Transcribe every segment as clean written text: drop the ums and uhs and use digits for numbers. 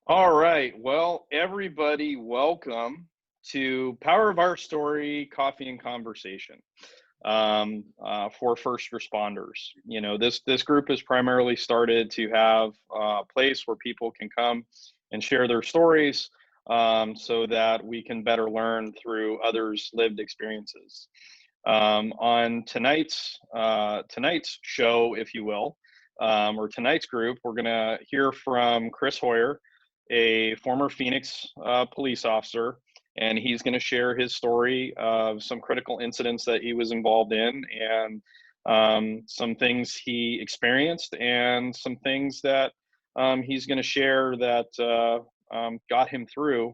All right. Well, everybody, welcome to Power of Our Story Coffee and Conversation for first responders. This group is primarily started to have a place where people can come and share their stories so that we can better learn through others' lived experiences. On tonight's show, if you will, or tonight's group, we're going to hear from Chris Hoyer, a former Phoenix police officer, and he's going to share his story of some critical incidents that he was involved in and some things he experienced and some things that he's going to share that got him through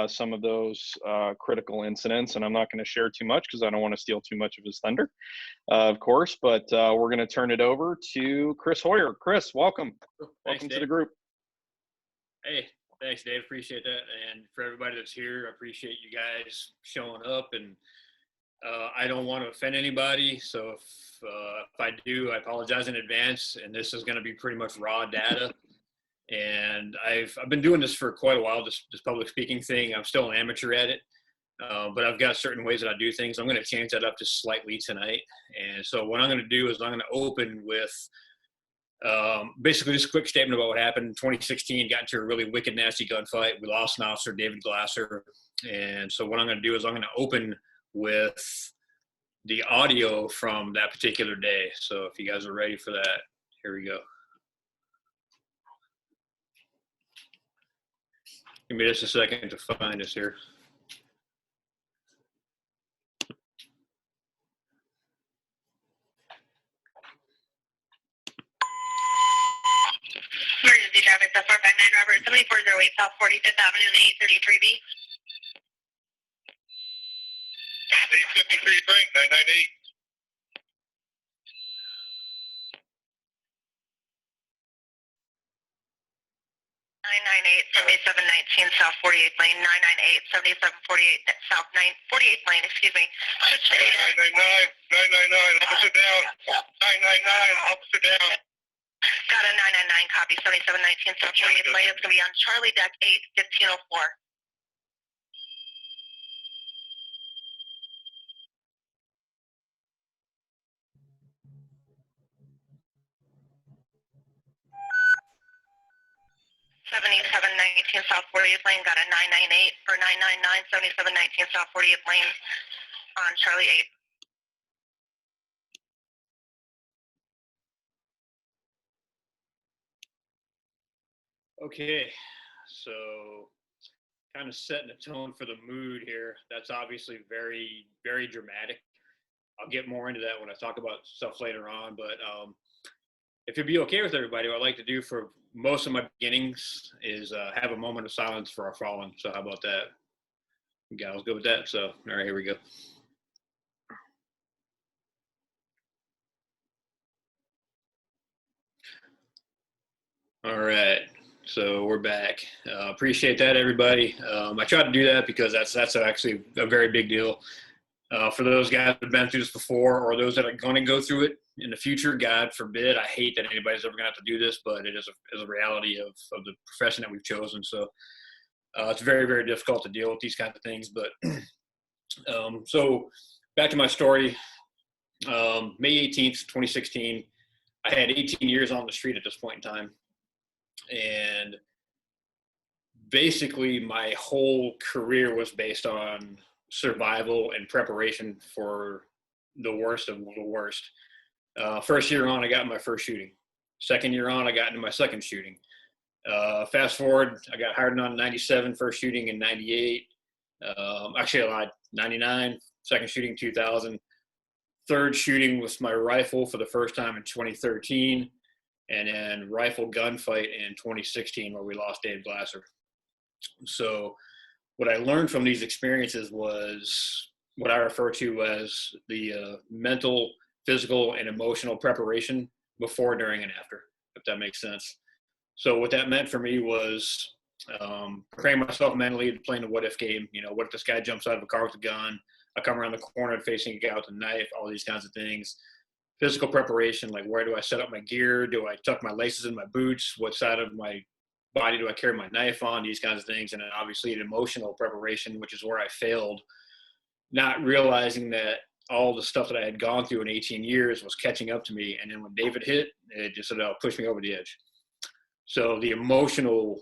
some of those critical incidents. And I'm not going to share too much because I don't want to steal too much of his thunder, of course, but we're going to turn it over to Chris Hoyer. Chris, welcome. Welcome to the group. Hey, thanks, Dave. Appreciate that. And for everybody that's here, I appreciate you guys showing up. And I don't want to offend anybody. So if I do, I apologize in advance. And this is going to be pretty much raw data. And I've been doing this for quite a while, this public speaking thing. I'm still an amateur at it. But I've got certain ways that I do things. I'm going to change that up just slightly tonight. And so what I'm going to do is I'm going to open with basically just a quick statement about what happened in 2016. Got into a really wicked, nasty gunfight. We lost an officer, David Glasser. And so what I'm going to do is I'm going to open with the audio from that particular day. So if you guys are ready for that, here we go. Give me just a second to find us here. Emergency traffic, South 459 Robert, 7408 South 45th Avenue and 833B. 853 Frank, 998. 998 7719 South 48th Lane, 998 7748 South 48th Lane, excuse me. 999, 999, officer down. 999, officer down. Got a 999 copy, 7719 South 48th Lane. It's going to be on Charlie Deck 8, 1504. South 40th Lane, got a 998 or 999 7719 South 40th Lane on Charlie 8. Okay, so kind of setting the tone for the mood here. That's obviously very, very dramatic. I'll get more into that when I talk about stuff later on, but if it'd be okay with everybody, what I'd like to do for most of my beginnings is have a moment of silence for our fallen. So how about that? You guys good with that? So, all right, here we go. All right, so we're back. Appreciate that, everybody. I tried to do that because that's actually a very big deal. For those guys that have been through this before or those that are going to go through it in the future, God forbid, I hate that anybody's ever going to have to do this, but it is a reality of the profession that we've chosen. So it's very, very difficult to deal with these kinds of things. But so back to my story, May 18th, 2016, I had 18 years on the street at this point in time. And basically my whole career was based on survival and preparation for the worst of the worst. First year on, I got my first shooting. Second year on, I got into my second shooting. Fast forward, I got hired on in 97, first shooting in 98. Actually, I lied, 99, second shooting 2000. Third shooting with my rifle for the first time in 2013. And then rifle gunfight in 2016 where we lost Dave Glasser. So what I learned from these experiences was what I refer to as the mental, physical, and emotional preparation before, during, and after, if that makes sense. So what that meant for me was preparing myself mentally to play the what-if game. You know, what if this guy jumps out of a car with a gun? I come around the corner facing a guy with a knife, all these kinds of things. Physical preparation, like where do I set up my gear? Do I tuck my laces in my boots? What side of my body do I carry my knife on, these kinds of things. And then obviously an emotional preparation, which is where I failed, not realizing that all the stuff that I had gone through in 18 years was catching up to me. And then when David hit, it just pushed me over the edge. So the emotional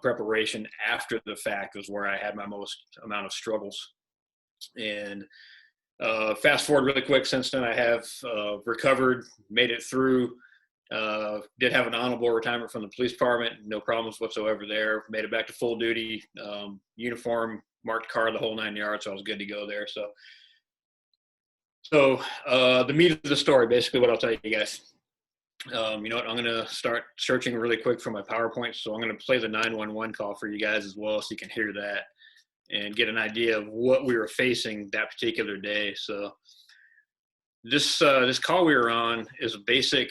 preparation after the fact was where I had my most amount of struggles. And fast forward really quick, since then I have recovered, made it through, did have an honorable retirement from the police department, no problems whatsoever there, made it back to full duty, uniform, marked car, the whole 9 yards, so I was good to go there. So the meat of the story, basically what I'll tell you guys. You know what, I'm going to start searching really quick for my PowerPoint, so I'm going to play the 911 call for you guys as well so you can hear that and get an idea of what we were facing that particular day. So this call we were on is a basic,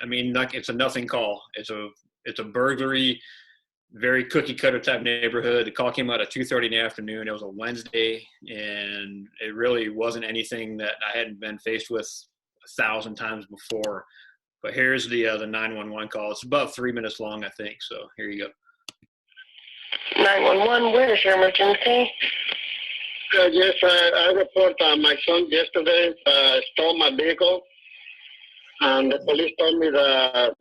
I mean, it's a nothing call. It's a burglary, very cookie cutter type neighborhood. The call came out at 2:30 in the afternoon. It was a Wednesday, and it really wasn't anything that I hadn't been faced with 1,000 times before. But here's the 911 call. It's about 3 minutes long, I think. So here you go. 911, where is your emergency? Yes, I report my son yesterday stole my vehicle, and the police told me that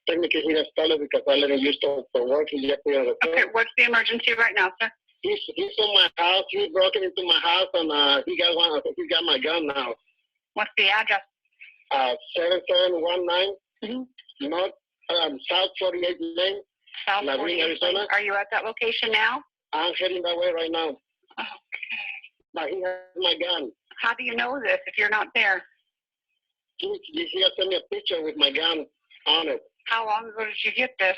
technically he didn't stole it because I let him use it for work. He left me on the phone. Okay, what's the emergency right now, sir? He's in my house. He broke into my house, and he got my gun now. What's the address? 7719 North South 48th Lane, South La 48th Green, Arizona. Lane. Are you at that location now? I'm heading that way right now. Okay. But he has my gun. How do you know this if you're not there? He has sent me a picture with my gun on it. How long ago did you get this?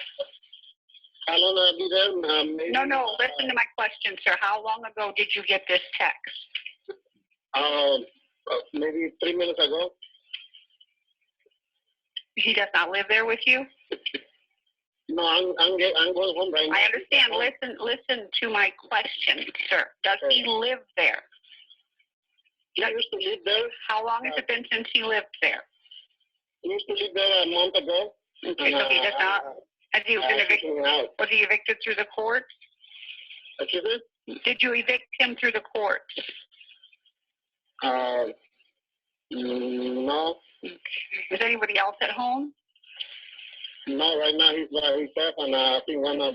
How long have I been there? Maybe, No, listen to my question, sir. How long ago did you get this text? Maybe 3 minutes ago. He does not live there with you? No, I'm going home right now. I understand. Listen to my question, sir. Does he live there? He used to live there. How long has it been since he lived there? He used to live there a month ago. Okay, so he does not. Has he been evicted? Was he evicted through the courts? Excuse me? Did you evict him through the courts? No. Is anybody else at home? No, right now he's by himself, and I think one of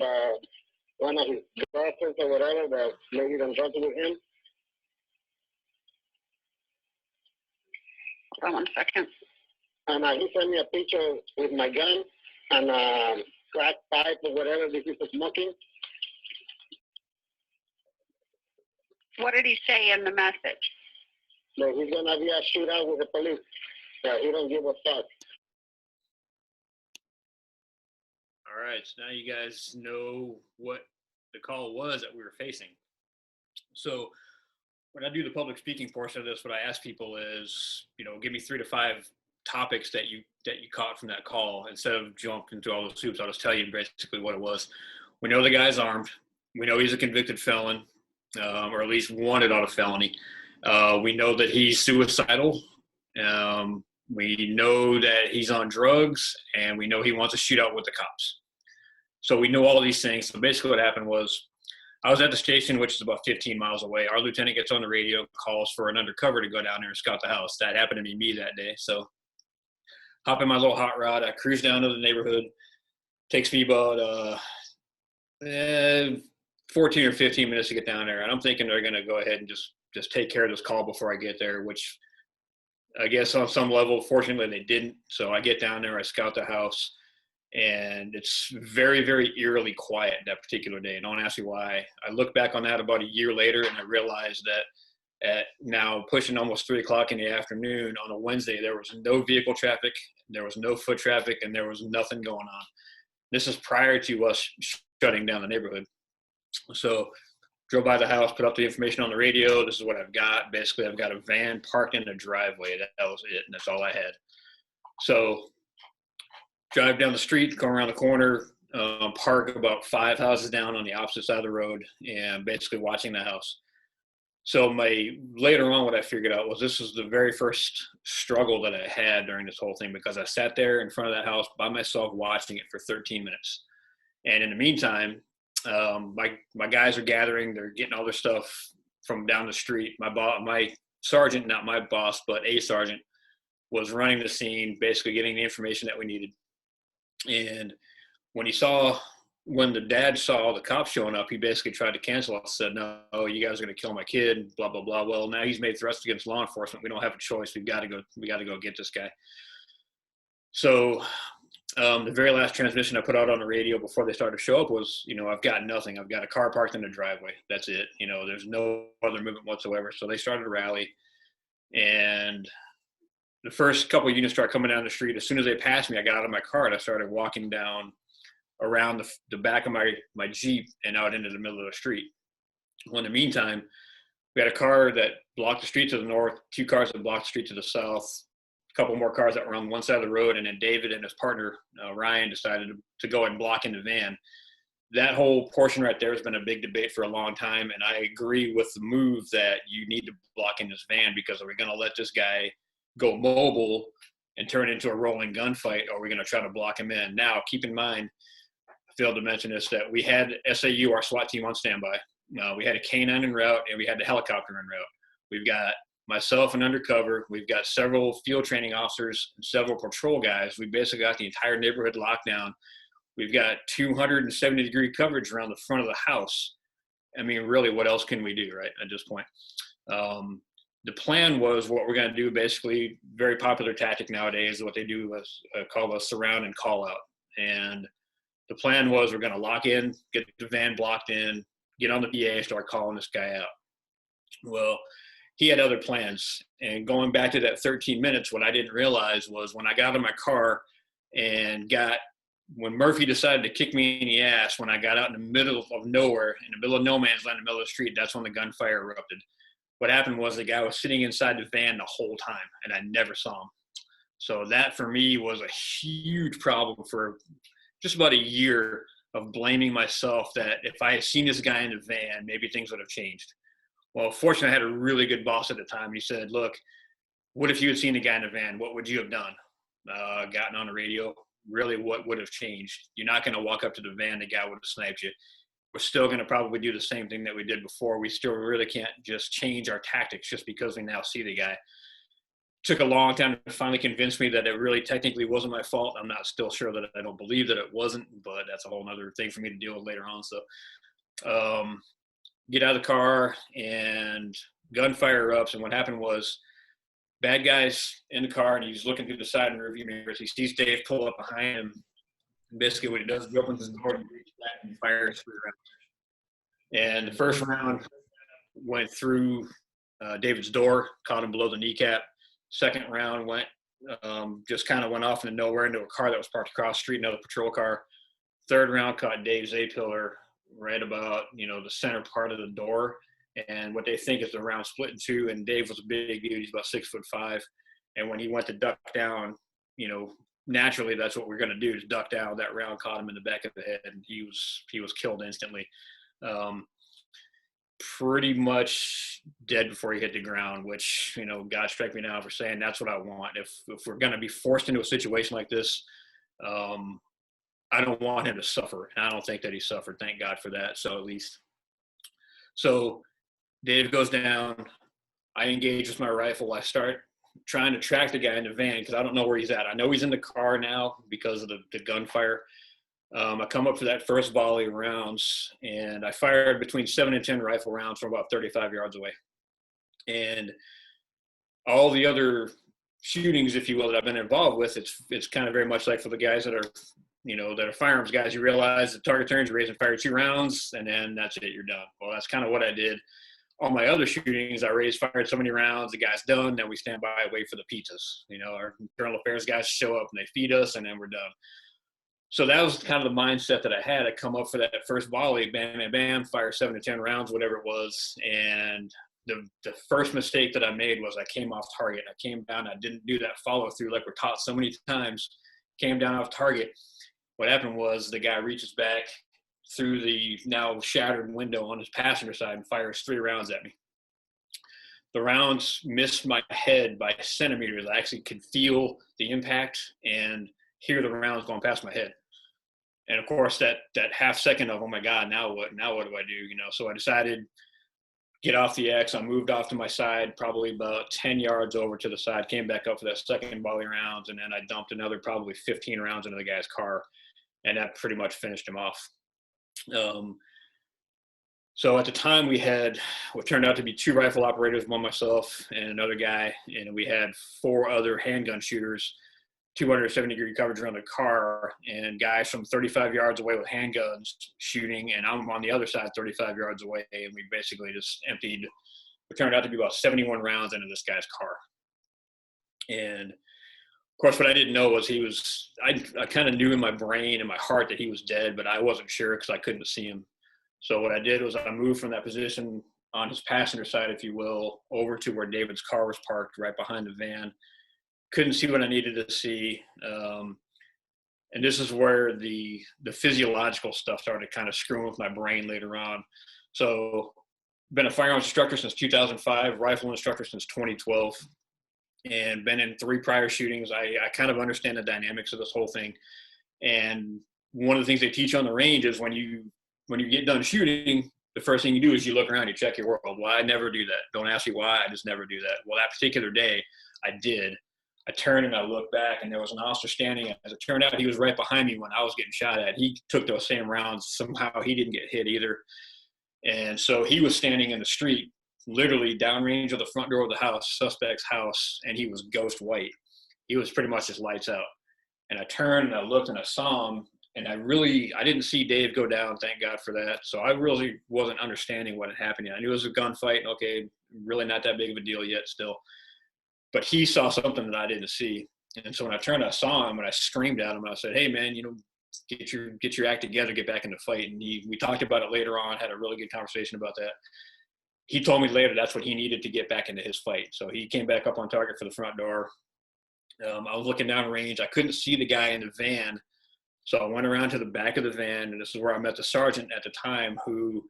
his girlfriends or whatever that maybe done something with him. Hold on 1 second. And he sent me a picture with my gun and crack pipe or whatever this is smoking. What did he say in the message? That he's gonna be a shootout with the police. That he don't give a fuck. All right, so now you guys know what the call was that we were facing. So when I do the public speaking portion of this, what I ask people is, give me 3 to 5 topics that you caught from that call. Instead of jumping through all those hoops, I'll just tell you basically what it was. We know the guy's armed. We know he's a convicted felon, or at least wanted on a felony. We know that he's suicidal. We know that he's on drugs, and we know he wants a shootout with the cops. So we know all of these things. So basically what happened was I was at the station, which is about 15 miles away. Our lieutenant gets on the radio, calls for an undercover to go down there and scout the house. That happened to be me that day. So hop in my little hot rod. I cruise down to the neighborhood. Takes me about 14 or 15 minutes to get down there. And I'm thinking they're going to go ahead and just take care of this call before I get there, which I guess on some level, fortunately, they didn't. So I get down there, I scout the house, and it's very, very eerily quiet that particular day. And don't ask me why. I look back on that about a year later, and I realized that at now pushing almost 3 o'clock in the afternoon on a Wednesday, there was no vehicle traffic, there was no foot traffic, and there was nothing going on. This is prior to us shutting down the neighborhood. So drove by the house, put up the information on the radio. This is what I've got. Basically, I've got a van parked in a driveway. That was it, and that's all I had. So drive down the street, go around the corner, park about 5 houses down on the opposite side of the road, and basically watching the house. So later on, what I figured out was this was the very first struggle that I had during this whole thing, because I sat there in front of that house by myself watching it for 13 minutes. And in the meantime, my guys are gathering. They're getting all their stuff from down the street. My sergeant, not my boss, but a sergeant, was running the scene, basically getting the information that we needed. And when the dad saw the cops showing up, he basically tried to cancel us, said, no, you guys are going to kill my kid, blah, blah, blah. Well, now he's made threats against law enforcement. We don't have a choice. We got to go get this guy. So the very last transmission I put out on the radio before they started to show up was, I've got nothing. I've got a car parked in the driveway. That's it. There's no other movement whatsoever. So they started to rally. And the first couple of units started coming down the street. As soon as they passed me, I got out of my car and I started walking down around the back of my Jeep and out into the middle of the street. Well, in the meantime, we had a car that blocked the street to the north, 2 cars that blocked the street to the south, a couple more cars that were on one side of the road, and then David and his partner, Ryan, decided to go and block in the van. That whole portion right there has been a big debate for a long time, and I agree with the move that you need to block in this van, because are we going to let this guy go mobile and turn it into a rolling gunfight, or are we going to try to block him in? Now, keep in mind, I failed to mention this, that we had SAU, our SWAT team, on standby. We had a K-9 en route, and we had the helicopter en route. We've got myself and undercover. We've got several field training officers and several patrol guys. We basically got the entire neighborhood locked down. We've got 270-degree coverage around the front of the house. I mean, really, what else can we do, right, at this point? The plan was what we're going to do, basically, very popular tactic nowadays, what they do is call a surround and call out. And the plan was we're going to lock in, get the van blocked in, get on the PA, start calling this guy out. Well, he had other plans. And going back to that 13 minutes, what I didn't realize was when I got out of my car and when Murphy decided to kick me in the ass, when I got out in the middle of nowhere, in the middle of no man's land, in the middle of the street, that's when the gunfire erupted. What happened was the guy was sitting inside the van the whole time, and I never saw him. So that, for me, was a huge problem for just about a year of blaming myself that if I had seen this guy in the van, maybe things would have changed. Well, fortunately, I had a really good boss at the time. He said, look, what if you had seen the guy in the van? What would you have done? Gotten on the radio? Really, what would have changed? You're not going to walk up to the van, the guy would have sniped you. We're still going to probably do the same thing that we did before. We still really can't just change our tactics just because we now see the guy. Took a long time to finally convince me that it really technically wasn't my fault. I'm not still sure that I don't believe that it wasn't, but that's a whole other thing for me to deal with later on. So get out of the car and gunfire erupts. And what happened was bad guys in the car, and he's looking through the side and rearview mirrors. He sees Dave pull up behind him. And basically what he does is he opens his door and reaches back and fires 3 rounds. And the first round went through David's door, caught him below the kneecap. Second round just kind of went off into nowhere into a car that was parked across the street, another patrol car. Third round caught Dave's A-pillar right about, the center part of the door. And what they think is the round split in 2. And Dave was a big dude. He's about 6'5". And when he went to duck down, naturally that's what we're going to do, is duck down. That round caught him in the back of the head, and he was killed instantly. Pretty much dead before he hit the ground, which, God strike me now for saying that's what I want. If we're going to be forced into a situation like this, I don't want him to suffer. And I don't think that he suffered. Thank God for that. So at least. So Dave goes down. I engage with my rifle. I start trying to track the guy in the van because I don't know where he's at. I know he's in the car now because of the gunfire. I come up for that first volley of rounds, and I fired between 7 and 10 rifle rounds from about 35 yards away. And all the other shootings, if you will, that I've been involved with, it's kind of very much like for the guys that are, that are firearms guys. You realize the target turns, you raise and fire 2 rounds, and then that's it, you're done. Well, that's kind of what I did. All my other shootings, I fired so many rounds, the guy's done, then we stand by, wait for the pizzas. Our internal affairs guys show up and they feed us, and then we're done. So that was kind of the mindset that I had. I come up for that first volley, bam, bam, bam, fire 7 to 10 rounds, whatever it was. And the first mistake that I made was I came off target. I came down, I didn't do that follow through like we're taught so many times, came down off target. What happened was the guy reaches back through the now shattered window on his passenger side and fires 3 rounds at me. The rounds missed my head by centimeters. I actually could feel the impact and hear the rounds going past my head. And of course, that half second of, oh my God, now what do I do? So I decided, get off the X. I moved off to my side, probably about 10 yards over to the side, came back up for that second volley rounds, and then I dumped another probably 15 rounds into the guy's car, and that pretty much finished him off. So at the time we had what turned out to be 2 rifle operators, one myself and another guy, and we had 4 other handgun shooters, 270-degree coverage around the car, and guys from 35 yards away with handguns shooting, and I'm on the other side 35 yards away, and we basically just emptied what turned out to be about 71 rounds into this guy's car. And of course, what I didn't know was I kind of knew in my brain and my heart that he was dead, but I wasn't sure because I couldn't see him. So what I did was I moved from that position on his passenger side, if you will, over to where David's car was parked right behind the van. Couldn't see what I needed to see. And this is where the physiological stuff started kind of screwing with my brain later on. So been a firearms instructor since 2005, rifle instructor since 2012, and been in 3 prior shootings. I kind of understand the dynamics of this whole thing. And one of the things they teach on the range is when you get done shooting, the first thing you do is you look around, you check your world. Well, I never do that. Don't ask me why. I just never do that. Well, that particular day, I did. I turned and I looked back, and there was an officer standing. As it turned out, he was right behind me when I was getting shot at. He took those same rounds. Somehow he didn't get hit either. And so he was standing in the street, literally downrange of the front door of the house, suspect's house, and he was ghost white. He was pretty much just lights out. And I turned and I looked and I saw him, and I didn't see Dave go down, thank God for that. So I really wasn't understanding what had happened yet. I knew it was a gunfight, and okay, really not that big of a deal yet still. But he saw something that I didn't see. And so when I turned, I saw him, and I screamed at him. I said, hey, man, get your act together, get back in the fight. And we talked about it later on, had a really good conversation about that. He told me later that's what he needed to get back into his fight. So he came back up on target for the front door. I was looking down range. I couldn't see the guy in the van. So I went around to the back of the van, and this is where I met the sergeant at the time, who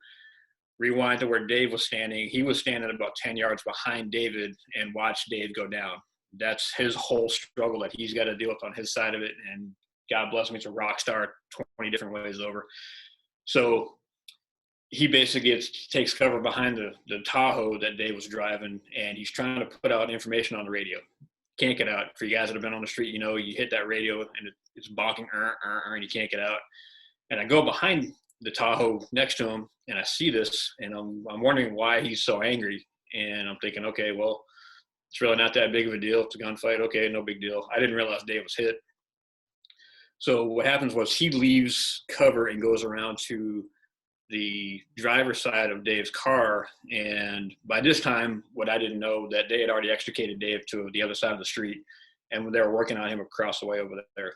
rewind to where Dave was standing. He was standing about 10 yards behind David and watched Dave go down. That's his whole struggle that he's got to deal with on his side of it. And God bless him, he's a rock star 20 different ways over. So he basically takes cover behind the Tahoe that Dave was driving, and he's trying to put out information on the radio. Can't get out. For you guys that have been on the street, you hit that radio and it's bonking, and you can't get out. And I go behind the Tahoe next to him, and I see this, and I'm wondering why he's so angry. And I'm thinking, okay, well, it's really not that big of a deal. It's a gunfight. Okay, no big deal. I didn't realize Dave was hit. So what happens was he leaves cover and goes around to the driver's side of Dave's car. And by this time, what I didn't know, that they had already extricated Dave to the other side of the street, and they were working on him across the way over there.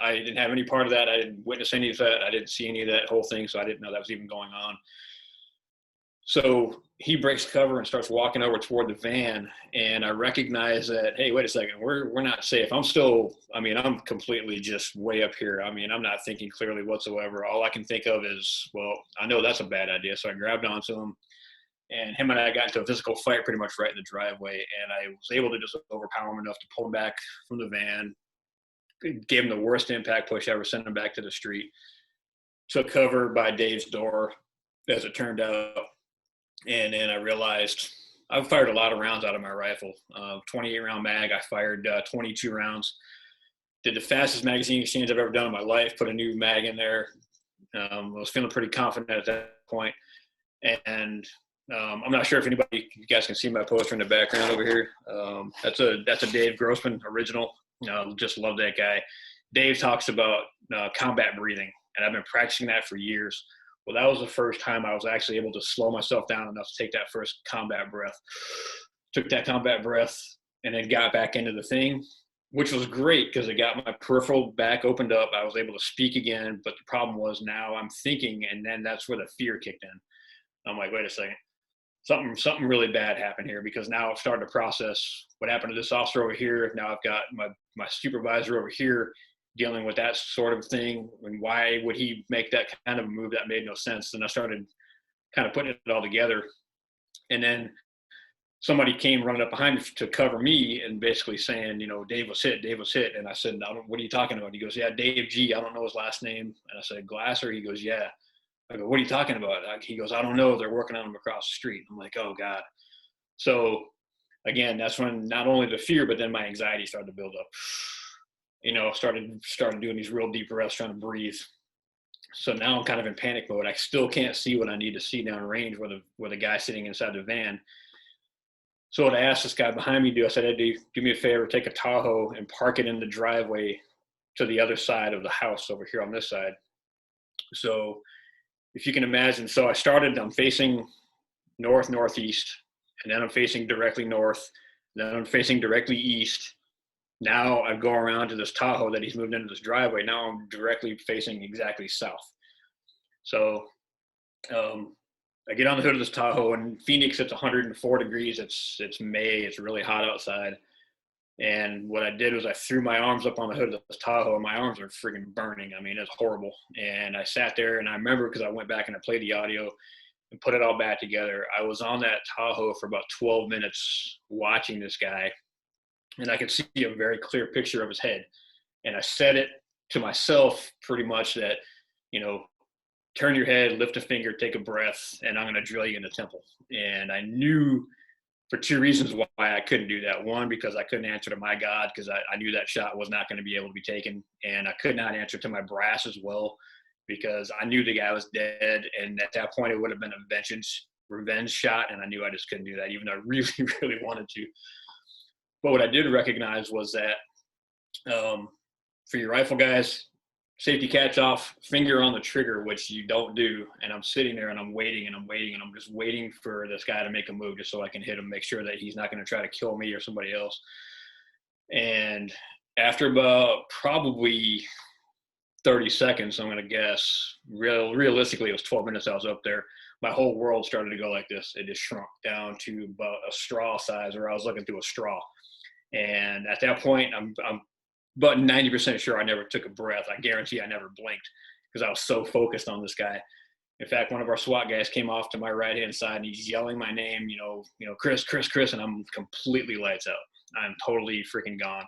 I didn't have any part of that. I didn't witness any of that. I didn't see any of that whole thing, so I didn't know that was even going on. So he breaks cover and starts walking over toward the van, and I recognize that, hey, wait a second, we're not safe. I'm completely just way up here. I'm not thinking clearly whatsoever. All I can think of is, well, I know that's a bad idea. So I grabbed onto him, and him and I got into a physical fight pretty much right in the driveway, and I was able to just overpower him enough to pull him back from the van, gave him the worst impact push ever, sent him back to the street, took cover by Dave's door, as it turned out. And then I realized I've fired a lot of rounds out of my rifle. 28-round mag, I fired 22 rounds. Did the fastest magazine exchange I've ever done in my life, put a new mag in there. I was feeling pretty confident at that point. And I'm not sure if you guys can see my poster in the background over here. That's a Dave Grossman original. Just love that guy. Dave talks about combat breathing, and I've been practicing that for years. Well, that was the first time I was actually able to slow myself down enough to take that first combat breath. Took that combat breath and then got back into the thing, which was great because it got my peripheral back opened up. I was able to speak again, but the problem was now I'm thinking, and then that's where the fear kicked in. I'm like, wait a second. Something really bad happened here, because now I've started to process what happened to this officer over here. Now I've got my supervisor over here dealing with that sort of thing, and why would he make that kind of move? That made no sense. And I started kind of putting it all together. And then somebody came running up behind me to cover me and basically saying, you know, Dave was hit. And I said, what are you talking about? He goes, yeah, Dave G. I don't know his last name. And I said, Glasser? He goes, yeah. I go, what are you talking about? He goes, I don't know. They're working on him across the street. I'm like, oh God. So again, that's when not only the fear, but then my anxiety started to build up. You know, started doing these real deep breaths, trying to breathe. So now I'm kind of in panic mode. I still can't see what I need to see down range with the guy sitting inside the van. So what I asked this guy behind me to do, I said, hey, do me a favor, take a Tahoe and park it in the driveway to the other side of the house over here on this side. So if you can imagine, so I'm facing northeast, and then I'm facing directly north, and then I'm facing directly east. Now I go around to this Tahoe that he's moved into this driveway. Now I'm directly facing exactly south. So I get on the hood of this Tahoe, and Phoenix, it's 104 degrees. It's May. It's really hot outside. And what I did was I threw my arms up on the hood of this Tahoe, and my arms are freaking burning. I mean, it's horrible. And I sat there, and I remember because I went back and I played the audio and put it all back together. I was on that Tahoe for about 12 minutes watching this guy, and I could see a very clear picture of his head. And I said it to myself pretty much that, you know, turn your head, lift a finger, take a breath, and I'm going to drill you in the temple. And I knew for two reasons why I couldn't do that. One, because I couldn't answer to my God, because I knew that shot was not going to be able to be taken. And I could not answer to my brass as well, because I knew the guy was dead. And at that point, it would have been a revenge shot. And I knew I just couldn't do that, even though I really, really wanted to. But what I did recognize was that for your rifle guys, safety catch off, finger on the trigger, which you don't do. And I'm sitting there and I'm waiting and I'm just waiting for this guy to make a move just so I can hit him, make sure that he's not going to try to kill me or somebody else. And after about probably 30 seconds, I'm going to guess, realistically, it was 12 minutes I was up there. My whole world started to go like this. It just shrunk down to about a straw size, or I was looking through a straw. And at that point, I'm about 90% sure I never took a breath. I guarantee I never blinked because I was so focused on this guy. In fact, one of our SWAT guys came off to my right-hand side, and he's yelling my name, you know, Chris, and I'm completely lights out. I'm totally freaking gone.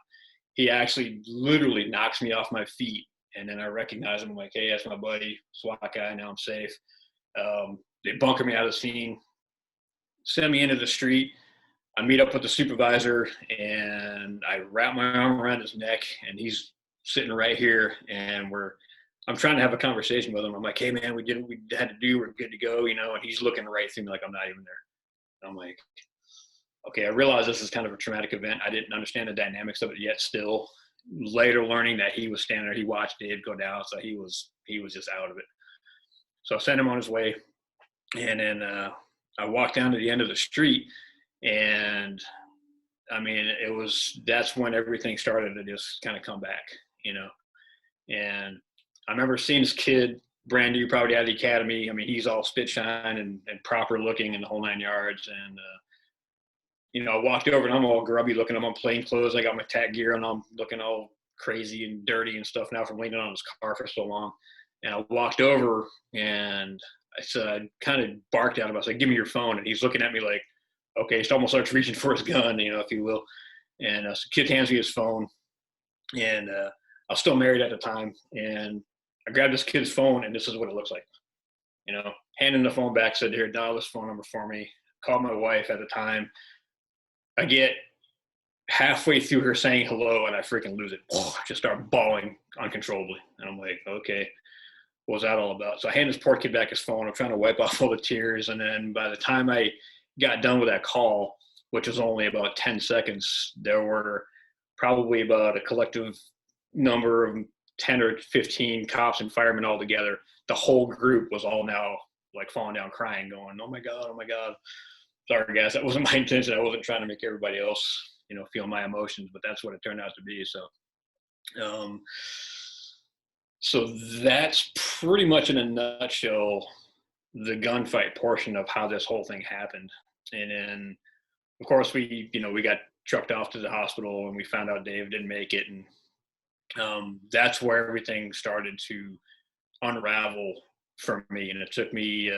He actually literally knocks me off my feet, and then I recognize him. I'm like, hey, that's my buddy, SWAT guy. Now I'm safe. They bunker me out of the scene, send me into the street. I meet up with the supervisor, and I wrap my arm around his neck, and he's sitting right here, and I'm trying to have a conversation with him. I'm like, hey man, we did what we had to do. We're good to go, you know, and he's looking right through me like I'm not even there. I'm like, okay, I realize this is kind of a traumatic event. I didn't understand the dynamics of it yet still. Later learning that he was standing there, he watched Dave go down, so he was just out of it. So I sent him on his way, and then I walked down to the end of the street. And I mean, that's when everything started to just kind of come back, you know. And I remember seeing this kid, brand new, probably out of the academy. I mean, he's all spit shine and proper looking in the whole 9 yards. And, you know, I walked over and I'm all grubby looking. I'm on plain clothes. I got my tack gear and I'm looking all crazy and dirty and stuff now from leaning on his car for so long. And I walked over and I said, I kind of barked at him. I said, give me your phone. And he's looking at me like, okay, he almost starts reaching for his gun, you know, if you will. And so kid hands me his phone, and I was still married at the time. And I grabbed this kid's phone, and this is what it looks like. You know, handing the phone back, said, here, dial this phone number for me. Called my wife at the time. I get halfway through her saying hello, and I freaking lose it. I just start bawling uncontrollably. And I'm like, okay, what was that all about? So I hand this poor kid back his phone. I'm trying to wipe off all the tears. And then by the time I got done with that call, which was only about 10 seconds, there were probably about a collective number of 10 or 15 cops and firemen all together. The whole group was all now like falling down crying, going, oh my God. Sorry guys, that wasn't my intention. I wasn't trying to make everybody else, you know, feel my emotions, but that's what it turned out to be. So that's pretty much in a nutshell the gunfight portion of how this whole thing happened. And then of course we got trucked off to the hospital and we found out Dave didn't make it. And that's where everything started to unravel for me. And it took me,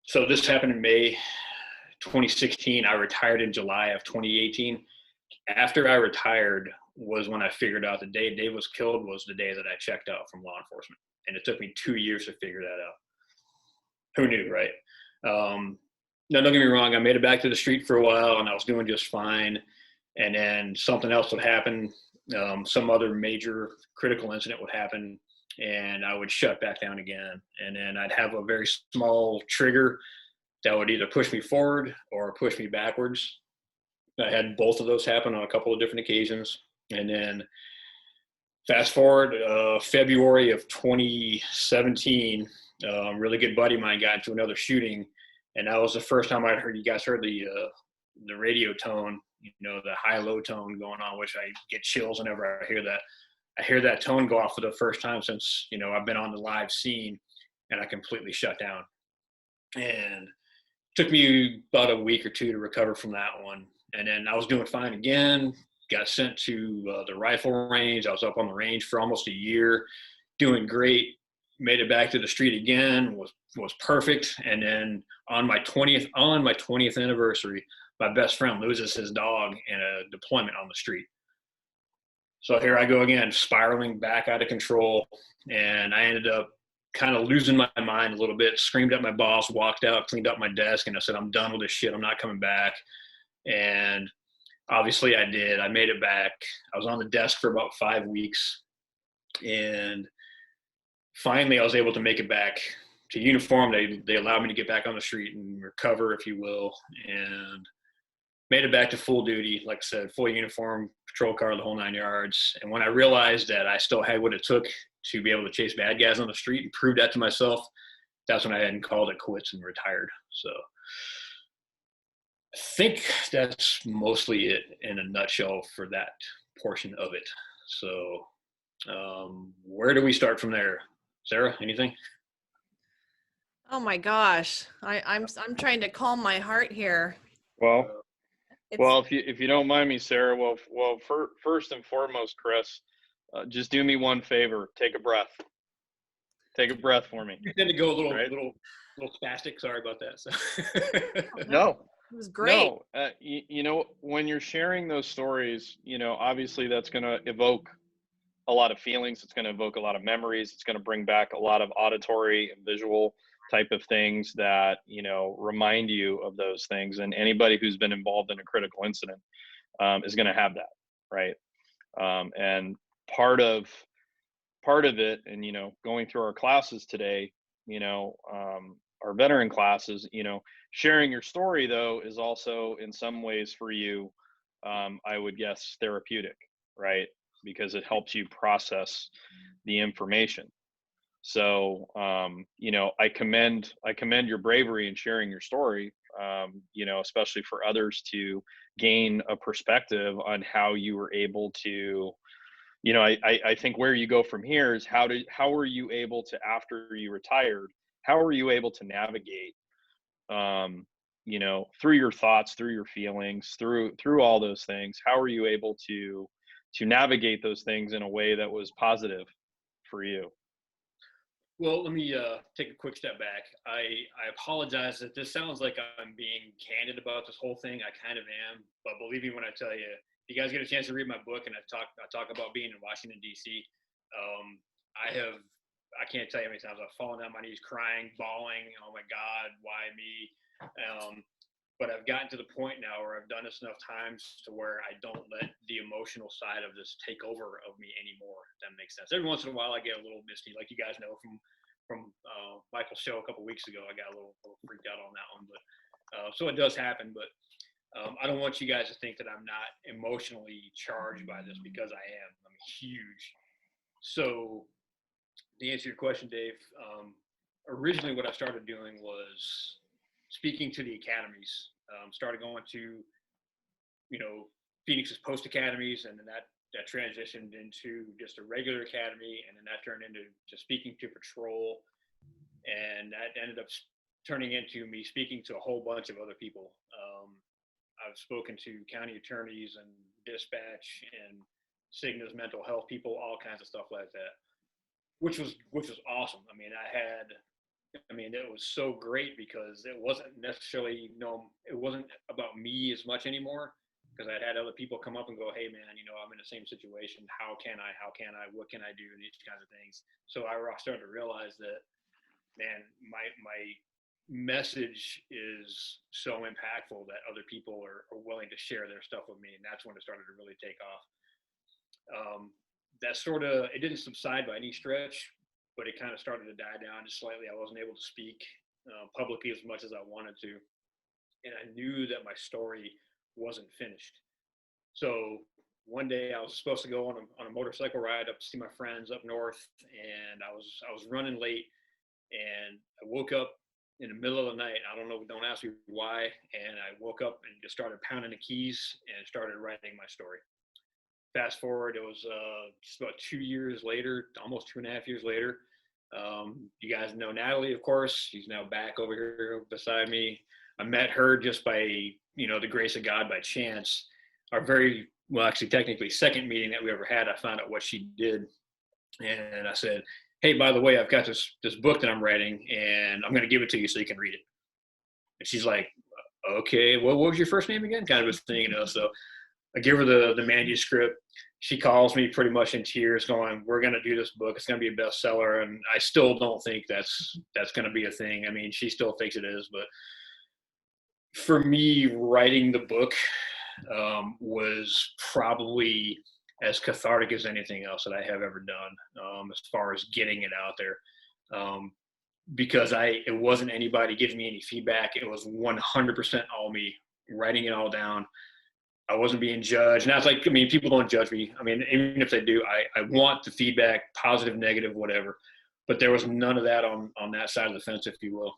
so this happened in May 2016. I retired in July of 2018. After I retired was when I figured out the day Dave was killed was the day that I checked out from law enforcement. And it took me 2 years to figure that out. Who knew, right? Now, don't get me wrong. I made it back to the street for a while, and I was doing just fine. And then something else would happen. Some other major critical incident would happen, and I would shut back down again. And then I'd have a very small trigger that would either push me forward or push me backwards. I had both of those happen on a couple of different occasions. And then fast forward, February of 2017, a really good buddy of mine got into another shooting. And that was the first time I'd heard, you guys heard the radio tone, you know, the high-low tone going on, which I get chills whenever I hear that. I hear that tone go off for the first time since, you know, I've been on the live scene, and I completely shut down. And it took me about a week or two to recover from that one. And then I was doing fine again, got sent to the rifle range. I was up on the range for almost a year, doing great, made it back to the street again, was perfect. And then on my 20th anniversary, my best friend loses his dog in a deployment on the street. So here I go again, spiraling back out of control. And I ended up kind of losing my mind a little bit, screamed at my boss, walked out, cleaned up my desk, and I said, I'm done with this shit. I'm not coming back. And obviously I did. I made it back. I was on the desk for about 5 weeks. And finally I was able to make it back to uniform. They allowed me to get back on the street and recover, if you will. And made it back to full duty, like I said, full uniform, patrol car, the whole 9 yards. And when I realized that I still had what it took to be able to chase bad guys on the street and prove that to myself, that's when I hadn't called it quits and retired. So I think that's mostly it in a nutshell for that portion of it. So where do we start from there? Sarah, anything? Oh my gosh. I'm trying to calm my heart here. Well, It's, if you don't mind me, Sarah, first and foremost, Chris, just do me one favor. Take a breath. Take a breath for me. You tend to go a little, Right? little spastic. Sorry about that. So. No, it was great. no. You know, when you're sharing those stories, you know, obviously that's going to evoke a lot of feelings. It's going to evoke a lot of memories. It's going to bring back a lot of auditory and visual type of things that, you know, remind you of those things. And anybody who's been involved in a critical incident is going to have that, right? And part of it, and, you know, going through our classes today, you know, our veteran classes, you know, sharing your story though is also in some ways for you, I would guess, therapeutic, right? Because it helps you process the information. So, you know, I commend your bravery in sharing your story, you know, especially for others to gain a perspective on how you were able to, you know, I think where you go from here is how were you able to, after you retired, how were you able to navigate, you know, through your thoughts, through your feelings, through all those things, how were you able to navigate those things in a way that was positive for you? Well, let me take a quick step back. I apologize that this sounds like I'm being candid about this whole thing. I kind of am, but believe me when I tell you, if you guys get a chance to read my book, and I talk about being in Washington D.C. I can't tell you how many times I've fallen on my knees, crying, bawling. Oh my God, why me? But I've gotten to the point now where I've done this enough times to where I don't let the emotional side of this take over of me anymore. If that makes sense. Every once in a while I get a little misty, like you guys know from Michael's show a couple weeks ago. I got a little freaked out on that one, but so it does happen. But I don't want you guys to think that I'm not emotionally charged by this, because I am. I'm huge. So to answer your question, Dave, originally what I started doing was speaking to the academies. Started going to, you know, Phoenix's post academies, and then that transitioned into just a regular academy, and then that turned into just speaking to patrol, and that ended up turning into me speaking to a whole bunch of other people. I've spoken to county attorneys and dispatch and Cigna's mental health people, all kinds of stuff like that, which was awesome. I mean, I had I mean, it was so great because it wasn't necessarily, it wasn't about me as much anymore, because I'd had other people come up and go, hey man, I'm in the same situation. How can I, what can I do? And these kinds of things. So I started to realize that, man, my message is so impactful that other people are willing to share their stuff with me. And that's when it started to really take off. That sort of, it didn't subside by any stretch, but it kind of started to die down just slightly. I wasn't able to speak publicly as much as I wanted to. And I knew that my story wasn't finished. So one day I was supposed to go on a motorcycle ride up to see my friends up north, and I was running late, and I woke up in the middle of the night. I don't know, don't ask me why. And I woke up and just started pounding the keys and started writing my story. Fast forward, it was just about 2 years later, almost 2.5 years later. You guys know Natalie, of course. She's now back over here beside me. I met her just by, the grace of God, by chance. Our actually technically second meeting that we ever had, I found out what she did. And I said, hey, by the way, I've got this book that I'm writing, and I'm going to give it to you so you can read it. And she's like, okay, well, what was your first name again? Kind of a thing, So I give her the manuscript. She calls me pretty much in tears going, we're going to do this book. It's going to be a bestseller. And I still don't think that's going to be a thing. I mean, she still thinks it is. But for me, writing the book was probably as cathartic as anything else that I have ever done, as far as getting it out there. Because it wasn't anybody giving me any feedback. It was 100% all me, writing it all down. I wasn't being judged. And people don't judge me. I mean, even if they do, I want the feedback, positive, negative, whatever. But there was none of that on that side of the fence, if you will.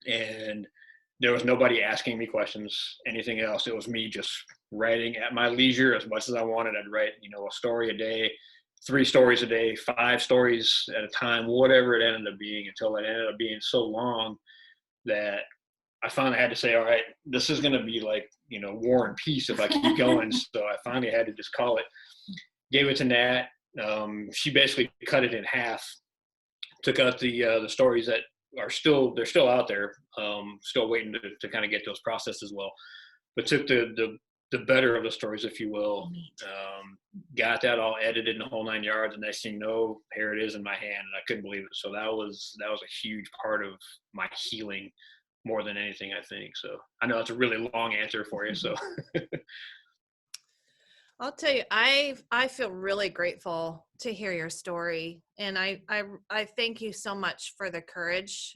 And there was nobody asking me questions, anything else. It was me just writing at my leisure as much as I wanted. I'd write, a story a day, 3 stories a day, 5 stories at a time, whatever it ended up being, until it ended up being so long that I finally had to say, all right, this is going to be like, War and Peace if I keep going. So I finally had to just call it. Gave it to Nat. She basically cut it in half. Took out the stories that they're still out there, still waiting to kind of get those processed as well. But took the better of the stories, if you will, got that all edited in the whole 9 yards. And next thing you know, here it is in my hand, and I couldn't believe it. So that was a huge part of my healing, more than anything, I think. So I know that's a really long answer for you. So I'll tell you, I feel really grateful to hear your story. And I thank you so much for the courage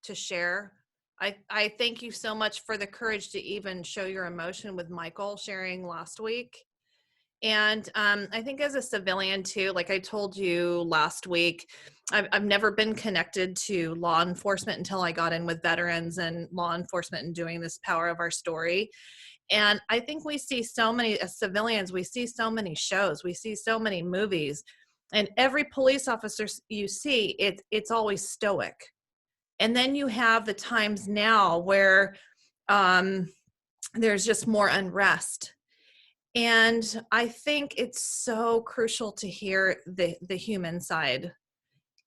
to share. I thank you so much for the courage to even show your emotion with Michael sharing last week. And I think as a civilian too, like I told you last week, I've never been connected to law enforcement until I got in with veterans and law enforcement and doing this Power of Our Story. And I think we see so many, as civilians, we see so many shows, we see so many movies, and every police officer you see, it's always stoic. And then you have the times now where there's just more unrest. And I think it's so crucial to hear the human side,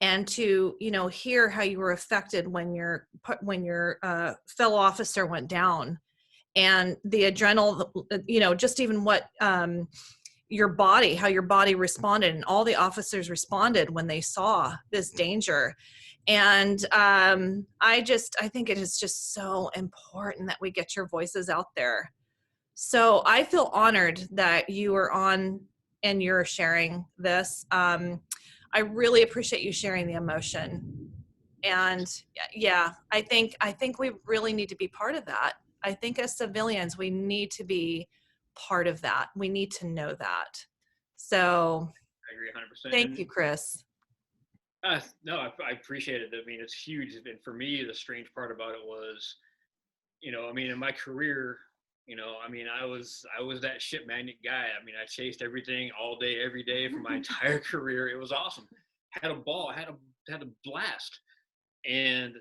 and to hear how you were affected when your fellow officer went down, and the adrenal, just even what how your body responded, and all the officers responded when they saw this danger. And I think it is just so important that we get your voices out there. So I feel honored that you are on and you're sharing this. I really appreciate you sharing the emotion. And yeah, I think we really need to be part of that. I think as civilians, we need to be part of that. We need to know that. So I agree 100%. Thank you, Chris. No, I appreciate it. I mean, it's huge. And for me, the strange part about it was, in my career, I was that ship magnet guy. I mean, I chased everything all day, every day for my entire career. It was awesome. Had a ball, had a blast. And,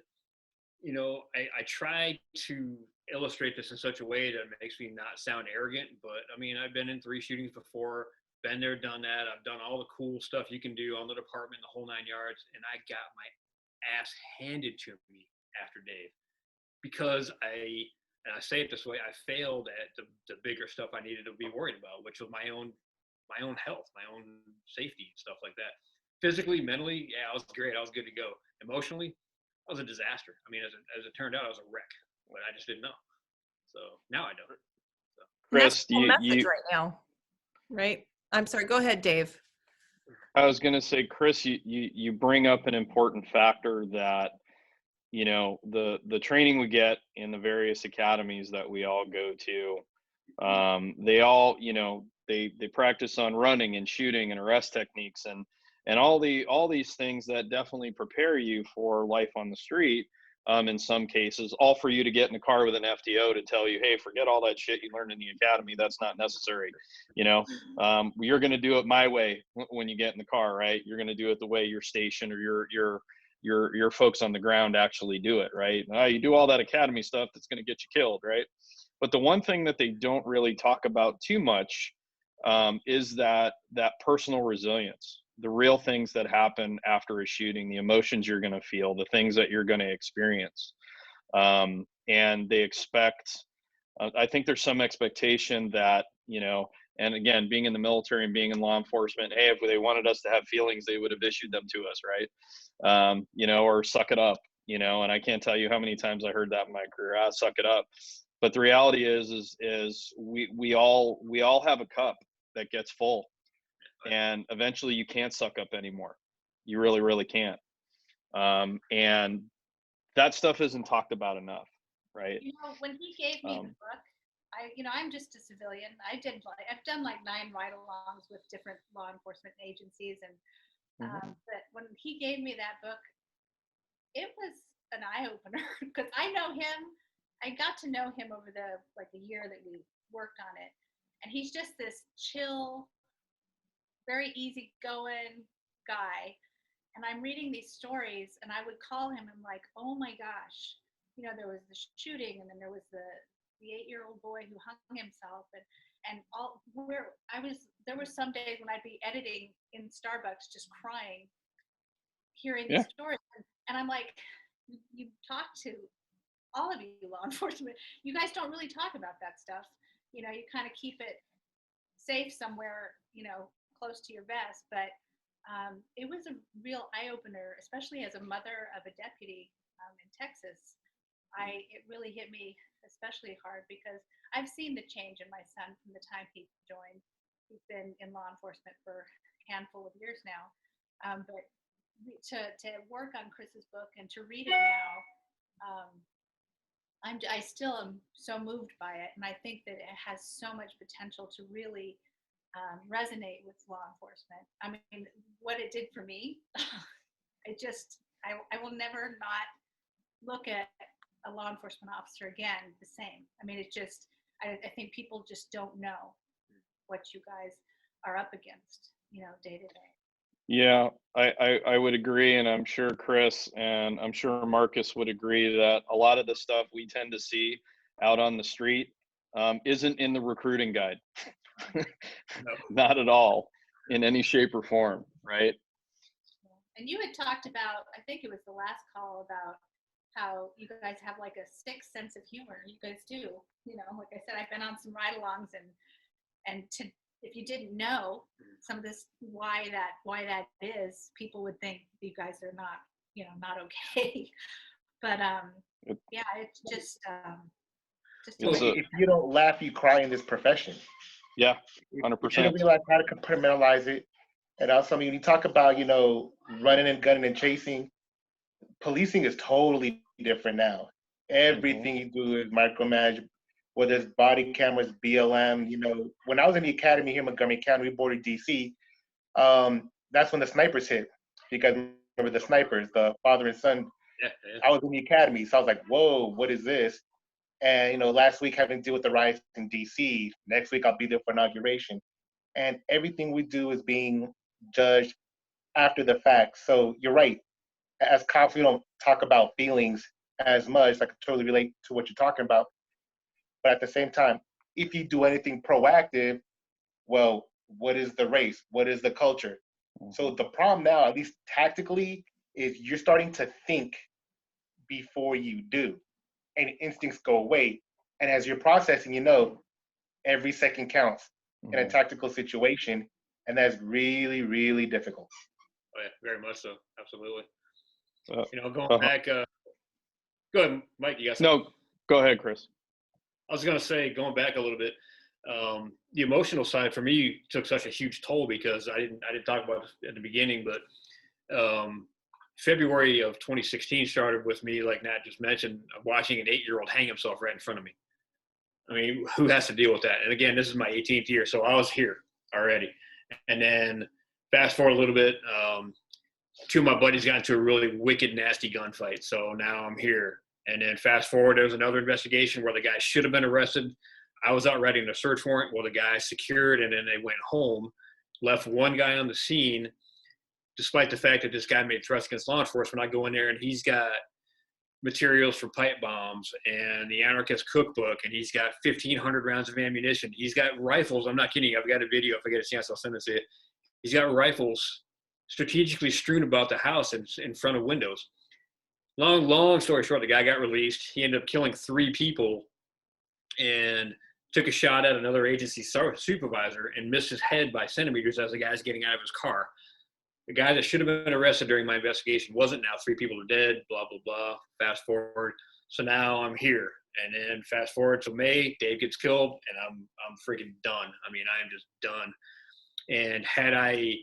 I try to illustrate this in such a way that makes me not sound arrogant. But I've been in 3 shootings before, been there, done that. I've done all the cool stuff you can do on the department, the whole 9 yards. And I got my ass handed to me after Dave, because I say it this way, I failed at the bigger stuff I needed to be worried about, which was my own health, my own safety and stuff like that. Physically, mentally, yeah, I was great. I was good to go. Emotionally, I was a disaster. I mean, as it turned out, I was a wreck, but I just didn't know. So now I know. So. Chris, that's the message right now, right? I'm sorry. Go ahead, Dave. I was going to say, Chris, you bring up an important factor that, you know, the training we get in the various academies that we all go to, they all, you know, they practice on running and shooting and arrest techniques and all these things that definitely prepare you for life on the street. In some cases, all for you to get in the car with an FTO to tell you, hey, forget all that shit you learned in the academy. That's not necessary. You know, you're going to do it my way when you get in the car, right? You're going to do it the way your station or your folks on the ground actually do it, right? You do all that academy stuff that's going to get you killed, right? But the one thing that they don't really talk about too much is that personal resilience, the real things that happen after a shooting, the emotions you're going to feel, the things that you're going to experience. And they expect, I think there's some expectation that, you know, and again, being in the military and being in law enforcement, hey, if they wanted us to have feelings, they would have issued them to us, right? You know, or suck it up, you know, and I can't tell you how many times I heard that in my career, suck it up. But the reality is we all have a cup that gets full, and eventually you can't suck up anymore. You really, really can't. And that stuff isn't talked about enough, right? You know, when he gave me the book, I'm just a civilian. I've done like 9 ride-alongs with different law enforcement agencies, and but when he gave me that book, it was an eye-opener because I know him. I got to know him over the year that we worked on it, and he's just this chill, very easygoing guy. And I'm reading these stories, and I would call him and like, oh my gosh, you know, there was the shooting, and then there was the 8-year-old boy who hung himself, and all where I was. There were some days when I'd be editing in Starbucks, just crying, hearing these stories, and I'm like, you talk to all of you law enforcement, you guys don't really talk about that stuff. You know, you kind of keep it safe somewhere, you know, close to your vest, but it was a real eye-opener, especially as a mother of a deputy in Texas. It really hit me especially hard because I've seen the change in my son from the time he joined. He's been in law enforcement for a handful of years now. But to work on Chris's book and to read it now, I still am so moved by it. And I think that it has so much potential to really resonate with law enforcement. I mean, what it did for me, I will never not look at a law enforcement officer again the same. I mean, I think people just don't know what you guys are up against, you know, day to day. Yeah, I would agree, and I'm sure Chris and I'm sure Marcus would agree that a lot of the stuff we tend to see out on the street isn't in the recruiting guide. Not at all, in any shape or form, right? And you had talked about, I think it was the last call, about how you guys have like a sixth sense of humor. You guys do, you know, like I said, I've been on some ride-alongs, and if you didn't know some of this, why that is, people would think you guys are not, you know, not okay. But yeah, it's just if you don't laugh, you cry in this profession. Yeah, 100%. You should realize how to compartmentalize it. And also, I mean, when you talk about, you know, running and gunning and chasing, policing is totally different now. Everything you do is micromanaged, whether it's body cameras, BLM. You know, when I was in the academy here in Montgomery County, we bordered DC. That's when the snipers hit. You guys remember the snipers, the father and son. Yeah. I was in the academy, so I was like, whoa, what is this? And, you know, last week having to deal with the riots in DC. Next week I'll be there for inauguration. And everything we do is being judged after the fact. So you're right. As cops, we don't talk about feelings as much. I can totally relate to what you're talking about. But at the same time, if you do anything proactive, well, what is the race? What is the culture? So the problem now, at least tactically, is you're starting to think before you do, and instincts go away. And as you're processing, every second counts in a tactical situation, and that's really, really difficult. Oh, yeah, very much so. Absolutely. Going back. Go ahead, Mike. You got something? No, go ahead, Chris. I was going to say, going back a little bit, the emotional side for me took such a huge toll because I didn't talk about it at the beginning, but February of 2016 started with me, like Nat just mentioned, watching an 8-year-old hang himself right in front of me. I mean, who has to deal with that? And again, this is my 18th year, so I was here already. And then fast forward a little bit, 2 of my buddies got into a really wicked, nasty gunfight. So now I'm here. And then fast forward, there was another investigation where the guy should have been arrested. I was out writing a search warrant. Well, the guy secured, and then they went home, left one guy on the scene, despite the fact that this guy made threats against law enforcement. I go in there, and he's got materials for pipe bombs and the anarchist cookbook, and he's got 1,500 rounds of ammunition. He's got rifles. I'm not kidding. I've got a video. If I get a chance, I'll send it to you. He's got rifles strategically strewn about the house in front of windows. Long story short, the guy got released. He ended up killing 3 people and took a shot at another agency supervisor and missed his head by centimeters as the guy's getting out of his car. The guy that should have been arrested during my investigation wasn't. Now 3 people are dead, blah, blah, blah. Fast forward. So now I'm here. And then fast forward to May, Dave gets killed, and I'm freaking done. I mean, I am just done. And had I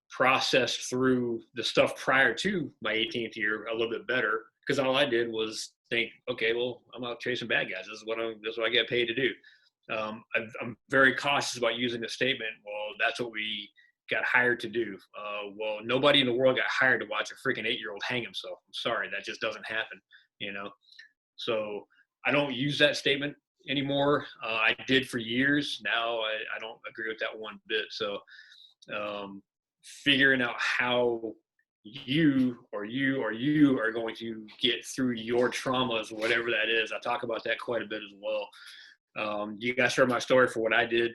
processed through the stuff prior to my 18th year a little bit better, because all I did was think, okay, well, I'm out chasing bad guys. This is what I get paid to do. I'm very cautious about using the statement, well, that's what we got hired to do. Well, nobody in the world got hired to watch a freaking 8-year-old hang himself. I'm sorry, that just doesn't happen, So I don't use that statement anymore. I did for years. Now I don't agree with that one bit. So figuring out how you are going to get through your traumas, whatever that is. I talk about that quite a bit as well. You guys heard my story for what I did.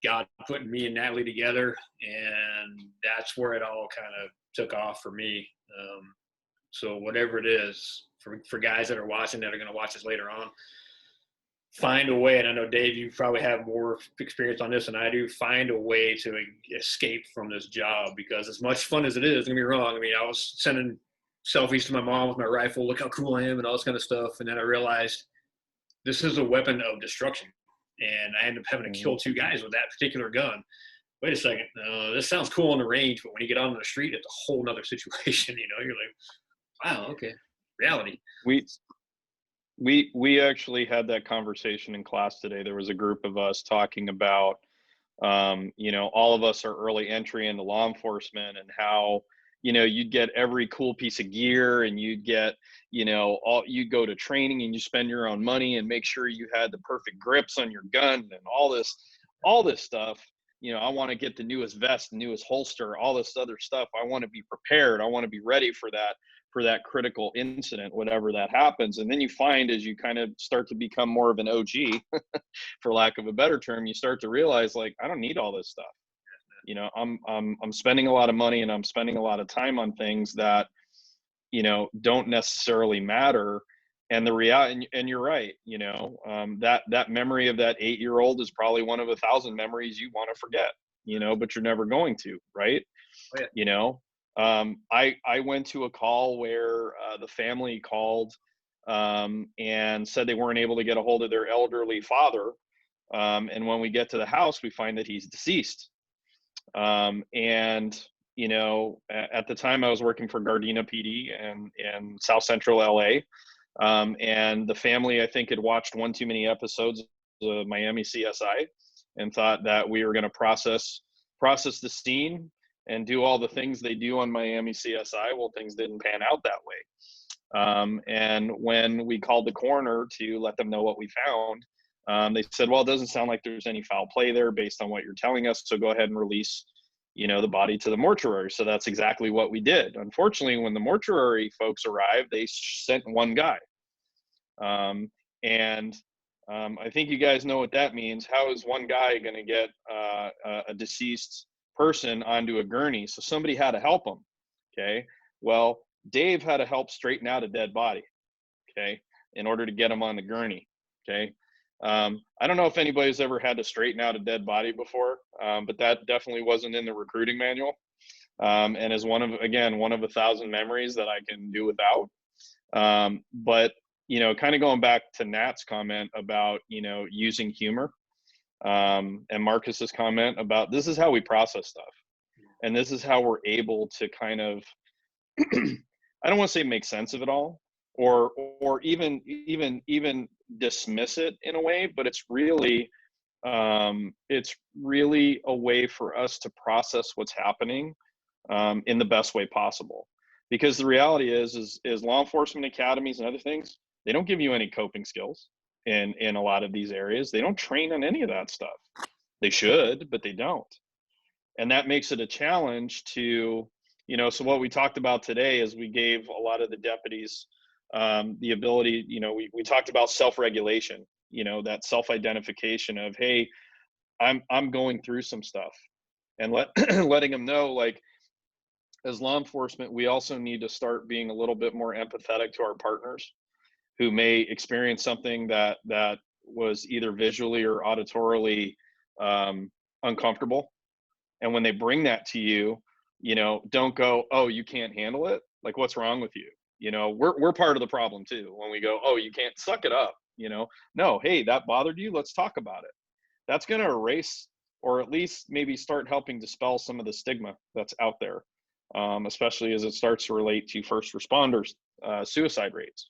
God putting me and Natalie together, and that's where it all kind of took off for me. So whatever it is, for guys that are watching, that are going to watch this later on, find a way, and I know, Dave, you probably have more experience on this than I do, find a way to escape from this job, because as much fun as it is, don't get me wrong, I mean, I was sending selfies to my mom with my rifle, look how cool I am and all this kind of stuff, and then I realized this is a weapon of destruction, and I ended up having to kill 2 guys with that particular gun. Wait a second, this sounds cool on the range, but when you get on the street, it's a whole nother situation. You're like, wow, okay, reality. We actually had that conversation in class today. There was a group of us talking about, all of us are early entry into law enforcement, and how, you'd get every cool piece of gear, and you'd get, you go to training and you spend your own money and make sure you had the perfect grips on your gun and all this stuff. I want to get the newest vest, the newest holster, all this other stuff. I want to be prepared. I want to be ready for that critical incident, whatever that happens. And then you find, as you kind of start to become more of an OG, for lack of a better term, you start to realize, like, I don't need all this stuff. I'm spending a lot of money, and I'm spending a lot of time on things that, don't necessarily matter. And the reality, and you're right, that memory of that 8-year-old is probably one of 1,000 memories you want to forget, but you're never going to, right? Oh, yeah. I went to a call where the family called and said they weren't able to get a hold of their elderly father. And when we get to the house, we find that he's deceased. At the time I was working for Gardena PD and South Central LA. And the family, I think, had watched one too many episodes of Miami CSI and thought that we were going to process the scene and do all the things they do on Miami CSI. Well, things didn't pan out that way. And when we called the coroner to let them know what we found, they said, well, it doesn't sound like there's any foul play there based on what you're telling us, so go ahead and release, the body to the mortuary. So that's exactly what we did. Unfortunately, when the mortuary folks arrived, they sent one guy. I think you guys know what that means. How is one guy going to get a deceased person onto a gurney? So somebody had to help him. Okay. Well, Dave had to help straighten out a dead body, okay, in order to get him on the gurney, okay. I don't know if anybody's ever had to straighten out a dead body before, but that definitely wasn't in the recruiting manual, and is one of 1,000 memories that I can do without. But kind of going back to Nat's comment about using humor, and Marcus's comment about this is how we process stuff, and this is how we're able to kind of I don't want to say make sense of it all, or even dismiss it in a way, but it's really a way for us to process what's happening in the best way possible. Because the reality is law enforcement academies and other things, they don't give you any coping skills in a lot of these areas. They don't train on any of that stuff. They should, but they don't. And that makes it a challenge to, so what we talked about today is we gave a lot of the deputies the ability, we talked about self-regulation, that self-identification of, hey, I'm going through some stuff, and letting them know, like, as law enforcement, we also need to start being a little bit more empathetic to our partners who may experience something that was either visually or auditorily uncomfortable. And when they bring that to you, don't go, oh, you can't handle it. Like, what's wrong with you? We're part of the problem too. When we go, oh, you can't, suck it up. No, hey, that bothered you. Let's talk about it. That's going to erase, or at least maybe start helping dispel some of the stigma that's out there, especially as it starts to relate to first responders, suicide rates.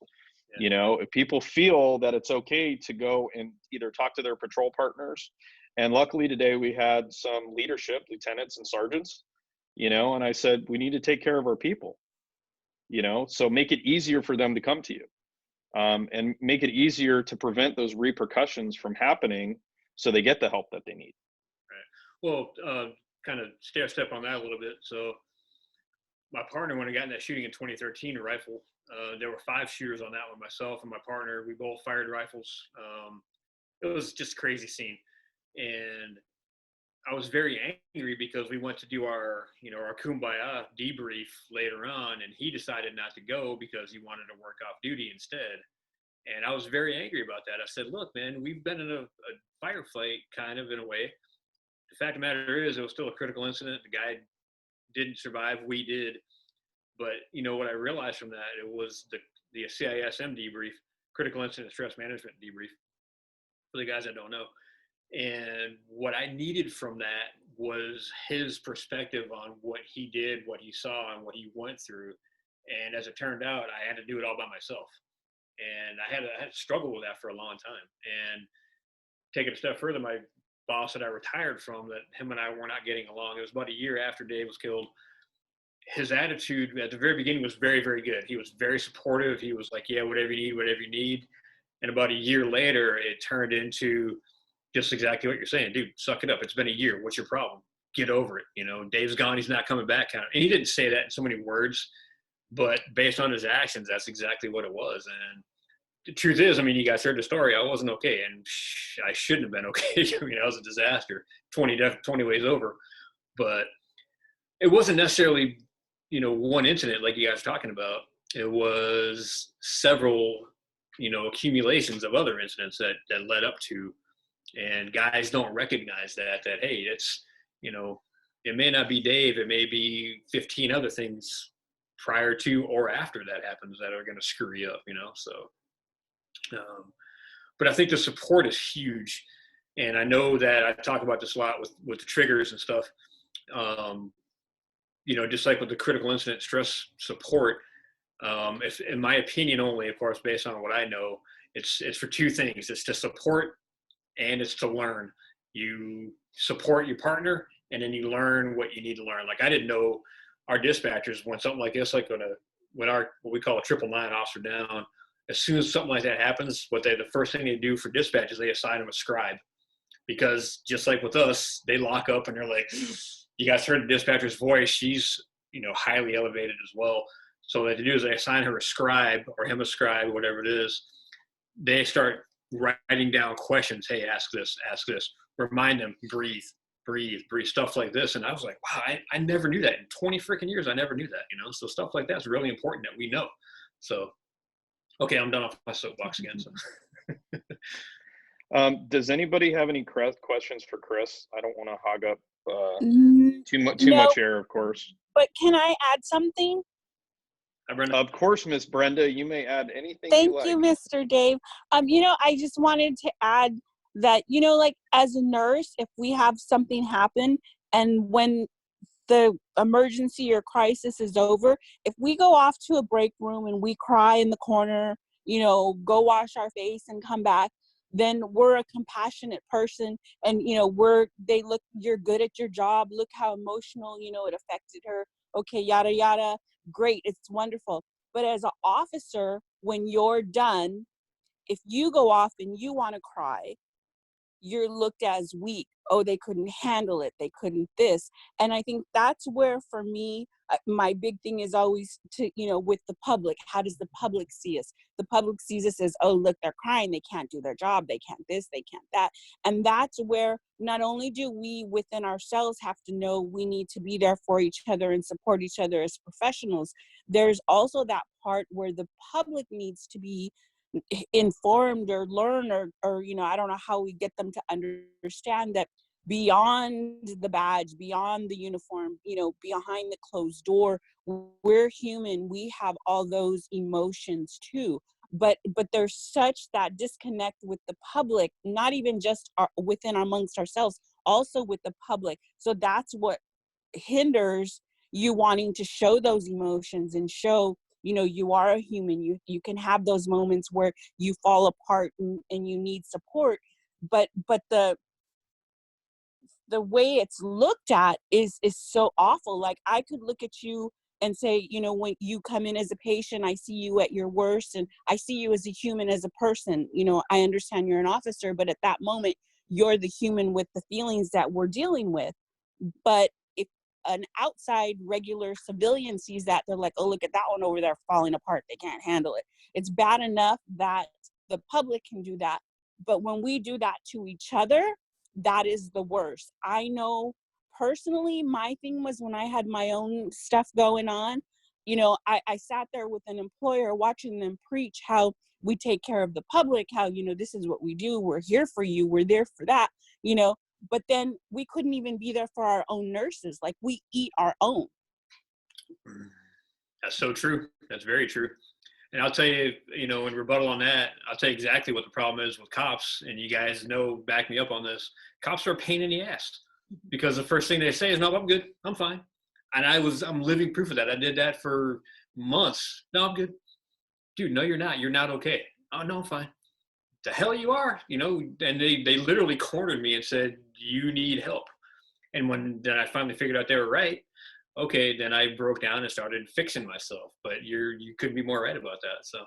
Yeah. If people feel that it's okay to go and either talk to their patrol partners, and luckily today we had some leadership, lieutenants and sergeants, and I said, we need to take care of our people, so make it easier for them to come to you, and make it easier to prevent those repercussions from happening so they get the help that they need. Right. Well, kind of step on that a little bit. So my partner, when I got in that shooting in 2013, a rifle, there were 5 shooters on that one, myself and my partner. We both fired rifles. It was just a crazy scene. And I was very angry because we went to do our kumbaya debrief later on, and he decided not to go because he wanted to work off duty instead. And I was very angry about that. I said, look, man, we've been in a firefight, kind of, in a way. The fact of the matter is, it was still a critical incident. The guy didn't survive. We did. But, what I realized from that, it was the CISM debrief, critical incident stress management debrief, for the guys that don't know. And what I needed from that was his perspective on what he did, what he saw, and what he went through. And as it turned out, I had to do it all by myself. And I had to struggle with that for a long time. And take it a step further, my boss that I retired from, that him and I were not getting along. It was about a year after Dave was killed. His attitude at the very beginning was very, very good. He was very supportive. He was like, yeah, whatever you need. And about a year later, it turned into just exactly what you're saying. Dude, suck it up. It's been a year. What's your problem? Get over it. Dave's gone. He's not coming back. And he didn't say that in so many words, but based on his actions, that's exactly what it was. And the truth is, you guys heard the story. I wasn't okay, and I shouldn't have been okay. I was a disaster. 20 ways over. But it wasn't necessarily, one incident like you guys are talking about. It was several, accumulations of other incidents that led up to. And guys don't recognize that, hey, it's, it may not be Dave, it may be 15 other things prior to or after that happens that are going to screw you up, so. But I think the support is huge. And I know that I talk about this a lot with the triggers and stuff. Just like with the critical incident stress support, if, in my opinion only, of course, based on what I know, it's for 2 things. It's to support and it's to learn. You support your partner, and then you learn what you need to learn. Like, I didn't know our dispatchers, when something like this, like when what we call a 999 officer down, as soon as something like that happens, the first thing they do for dispatch is they assign them a scribe. Because just like with us, they lock up and they're like, you guys heard the dispatcher's voice. She's, highly elevated as well. So what they do is they assign her a scribe, or him a scribe, whatever it is. They start writing down questions. Hey, ask this, remind them, breathe, breathe, stuff like this. And I was like, wow, I never knew that. In 20 freaking years, I never knew that, you know? So stuff like that's really important that we know. So, okay, I'm done off my soapbox again. So. Does anybody have any questions for Chris? I don't want to hog up too No, much air, of course. But can I add something? Of course, Miss Brenda, you may add anything Thank you like. you, Mr. Dave. You know, I just wanted to add that, you know, like as a nurse, if we have something happen and when the emergency or crisis is over, if we go off to a break room and we cry in the corner, you know, go wash our face and come back, then we're a compassionate person. And, you know, they look, you're good at your job. Look how emotional, you know, it affected her. Okay, yada, yada. Great. It's wonderful. But as an officer, when you're done, if you go off and you want to cry, you're looked as weak. Oh, they couldn't handle it. They couldn't this. And I think that's where, for me, my big thing is always to, you know, with the public, how does the public see us? The public sees us as, oh, look, they're crying. They can't do their job. They can't this, they can't that. And that's where not only do we within ourselves have to know we need to be there for each other and support each other as professionals, there's also that part where the public needs to be informed or learn or you know, I don't know how we get them to understand that beyond the badge, beyond the uniform, you know, behind the closed door, we're human. We have all those emotions too. But there's such that disconnect with the public, not even just within amongst ourselves, also with the public. So that's what hinders you wanting to show those emotions and show, you know, you are a human. You can have those moments where you fall apart and you need support, but the way it's looked at is so awful. Like, I could look at you and say, you know, when you come in as a patient, I see you at your worst, and I see you as a human, as a person. You know, I understand you're an officer, but at that moment, you're the human with the feelings that we're dealing with. But if an outside regular civilian sees that, they're like, oh, look at that one over there falling apart. They can't handle it. It's bad enough that the public can do that. But when we do that to each other, that is the worst. I know personally, my thing was when I had my own stuff going on, you know, I sat there with an employer watching them preach how we take care of the public, how, you know, this is what we do. We're here for you. We're there for that, you know. But then we couldn't even be there for our own nurses. Like, we eat our own. That's so true. That's very true. And I'll tell you, you know, in rebuttal on that, I'll tell you exactly what the problem is with cops. And you guys know, back me up on this. Cops are a pain in the ass because the first thing they say is, no, I'm good. I'm fine. And I'm living proof of that. I did that for months. No, I'm good. Dude, no, you're not. You're not okay. Oh, no, I'm fine. The hell you are, you know. And they literally cornered me and said, you need help. And then I finally figured out they were right, okay, then I broke down and started fixing myself. But you couldn't be more right about that. So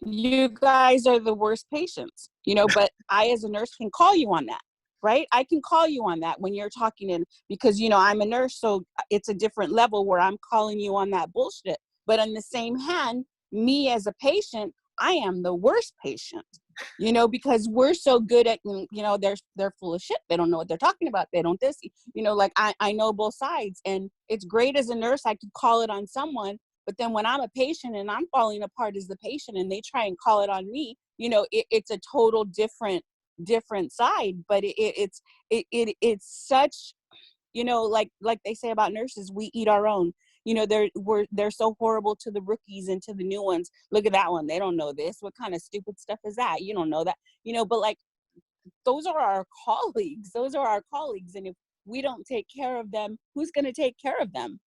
you guys are the worst patients, you know, but I, as a nurse, can call you on that, right? I can call you on that when you're talking in, because, you know, I'm a nurse, so it's a different level where I'm calling you on that bullshit. But on the same hand, me as a patient, I am the worst patient, you know, because we're so good at, you know, they're full of shit. They don't know what they're talking about. They don't this, you know, like I know both sides, and it's great as a nurse. I could call it on someone, but then when I'm a patient and I'm falling apart as the patient and they try and call it on me, you know, it's a total different side. But it's such, you know, like they say about nurses, we eat our own. You know, they're so horrible to the rookies and to the new ones. Look at that one. They don't know this. What kind of stupid stuff is that? You don't know that. You know, but like, those are our colleagues. Those are our colleagues. And if we don't take care of them, who's going to take care of them?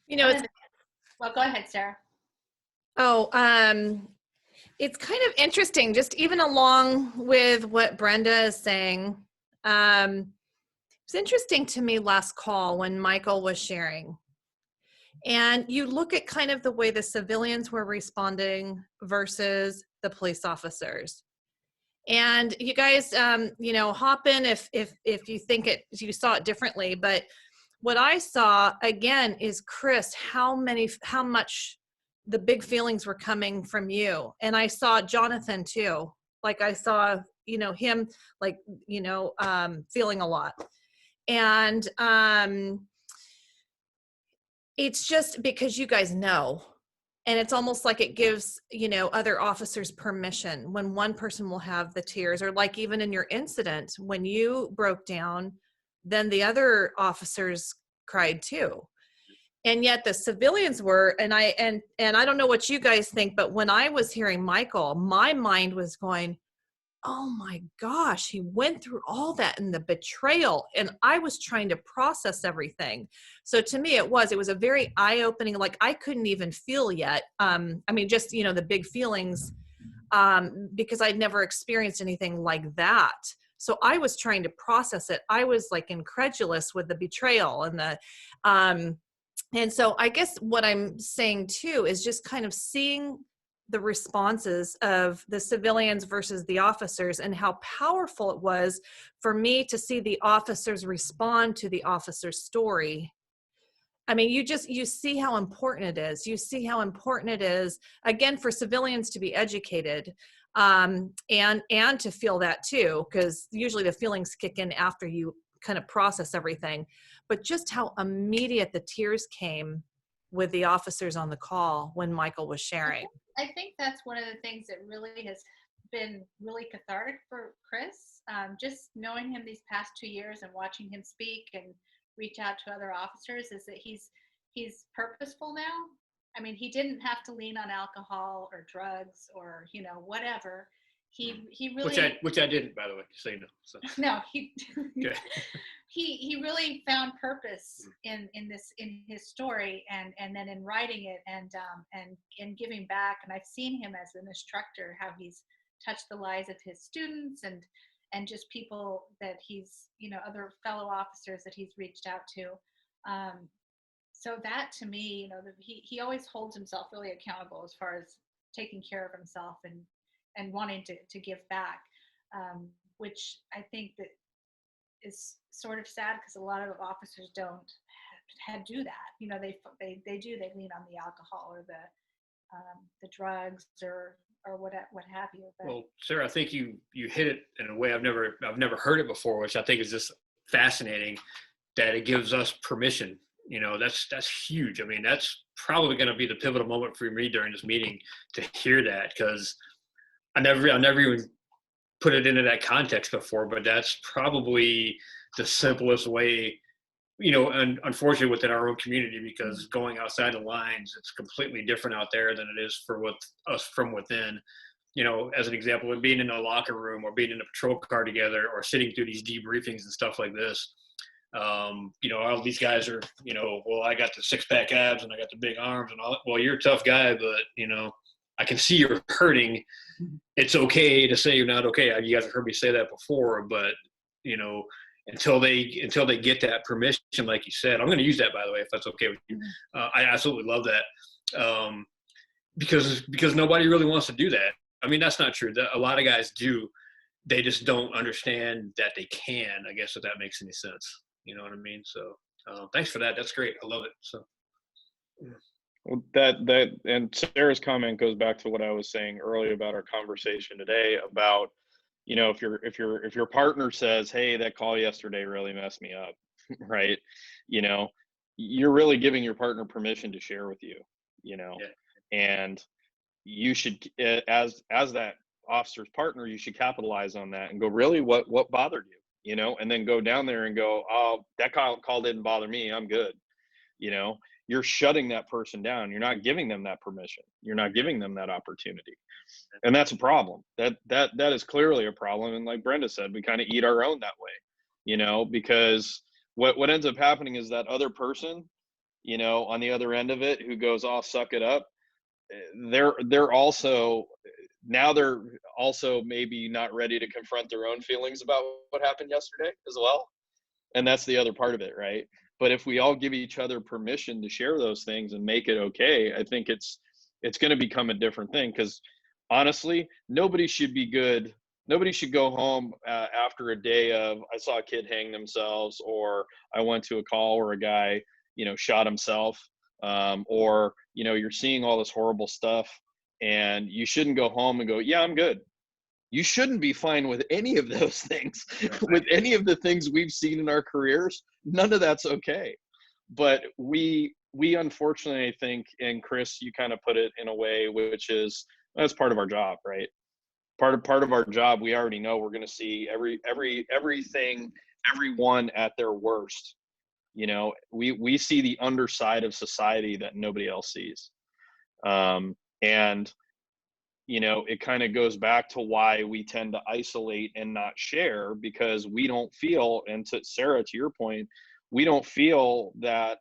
You know, it's, well, go ahead, Sarah. It's kind of interesting, just even along with what Brenda is saying. It's interesting to me last call when Michael was sharing, and you look at kind of the way the civilians were responding versus the police officers. And you guys, you know, hop in if you think you saw it differently. But what I saw again is, Chris, how much the big feelings were coming from you. And I saw Jonathan too. Like, I saw, him like, feeling a lot. And it's just because you guys know. And it's almost like it gives, other officers permission when one person will have the tears, or like even in your incident, when you broke down, then the other officers cried too. And yet the civilians were, and I don't know what you guys think, but when I was hearing Michael, my mind was going, oh my gosh, he went through all that and the betrayal. And I was trying to process everything. So to me, it was a very eye-opening, like I couldn't even feel yet. Just, the big feelings, because I'd never experienced anything like that. So I was trying to process it. I was like incredulous with the betrayal and so I guess what I'm saying too is just kind of seeing the responses of the civilians versus the officers, and how powerful it was for me to see the officers respond to the officer's story. I mean, you see how important it is. You see how important it is, again, for civilians to be educated, and to feel that too, because usually the feelings kick in after you kind of process everything. But just how immediate the tears came with the officers on the call when Michael was sharing. I think that's one of the things that really has been really cathartic for Chris. Just knowing him these past 2 years and watching him speak and reach out to other officers is that he's purposeful now. I mean, he didn't have to lean on alcohol or drugs or, whatever. He really, which I didn't, by the way, so you know. So. No, he Okay. he really found purpose in his story and then in writing it and giving back. And I've seen him as an instructor, how he's touched the lives of his students and just people that he's, other fellow officers that he's reached out to. So that to me, he always holds himself really accountable as far as taking care of himself and wanting to give back, which I think that is sort of sad because a lot of officers don't do that. They lean on the alcohol or the drugs or what have you. But. Well, Sarah, I think you hit it in a way I've never heard it before, which I think is just fascinating. That it gives us permission. That's huge. I mean, that's probably going to be the pivotal moment for me during this meeting to hear that, because I never even put it into that context before, but that's probably the simplest way, and unfortunately within our own community, because going outside the lines, it's completely different out there than it is for us from within. As an example, of being in a locker room or being in a patrol car together or sitting through these debriefings and stuff like this. All these guys are, well, I got the 6-pack abs and I got the big arms and all that. Well, you're a tough guy, but, I can see you're hurting. It's okay to say you're not okay. You guys have heard me say that before, but, until they get that permission, like you said, I'm going to use that, by the way, if that's okay with you. I absolutely love that. Because nobody really wants to do that. I mean, that's not true. A lot of guys do. They just don't understand that they can, I guess, if that makes any sense. You know what I mean? So thanks for that. That's great. I love it. So. Well, that and Sarah's comment goes back to what I was saying earlier about our conversation today about, if your partner says, hey, that call yesterday really messed me up, right? You're really giving your partner permission to share with you, Yeah. and you should, as that officer's partner, you should capitalize on that and go, really, what bothered you, and then go down there and go, oh, that call didn't bother me, I'm good. You're shutting that person down. You're not giving them that permission. You're not giving them that opportunity. And that's a problem. That is clearly a problem. And like Brenda said, we kind of eat our own that way, because what ends up happening is that other person, on the other end of it, who goes, oh, suck it up. They're also maybe not ready to confront their own feelings about what happened yesterday as well. And that's the other part of it, right? But if we all give each other permission to share those things and make it okay, I think it's going to become a different thing. Because honestly, nobody should go home after a day of, I saw a kid hang themselves, or I went to a call where a guy, shot himself, or, you're seeing all this horrible stuff, and you shouldn't go home and go, yeah, I'm good. You shouldn't be fine with any of those things. With any of the things we've seen in our careers, none of that's okay. But we unfortunately, I think, and Chris, you kind of put it in a way, which is, that's part of our job, right? Part of our job, we already know we're going to see everything, everyone at their worst. You know, we see the underside of society that nobody else sees. And you know, it kind of goes back to why we tend to isolate and not share, because we don't feel, and to Sarah, to your point, we don't feel that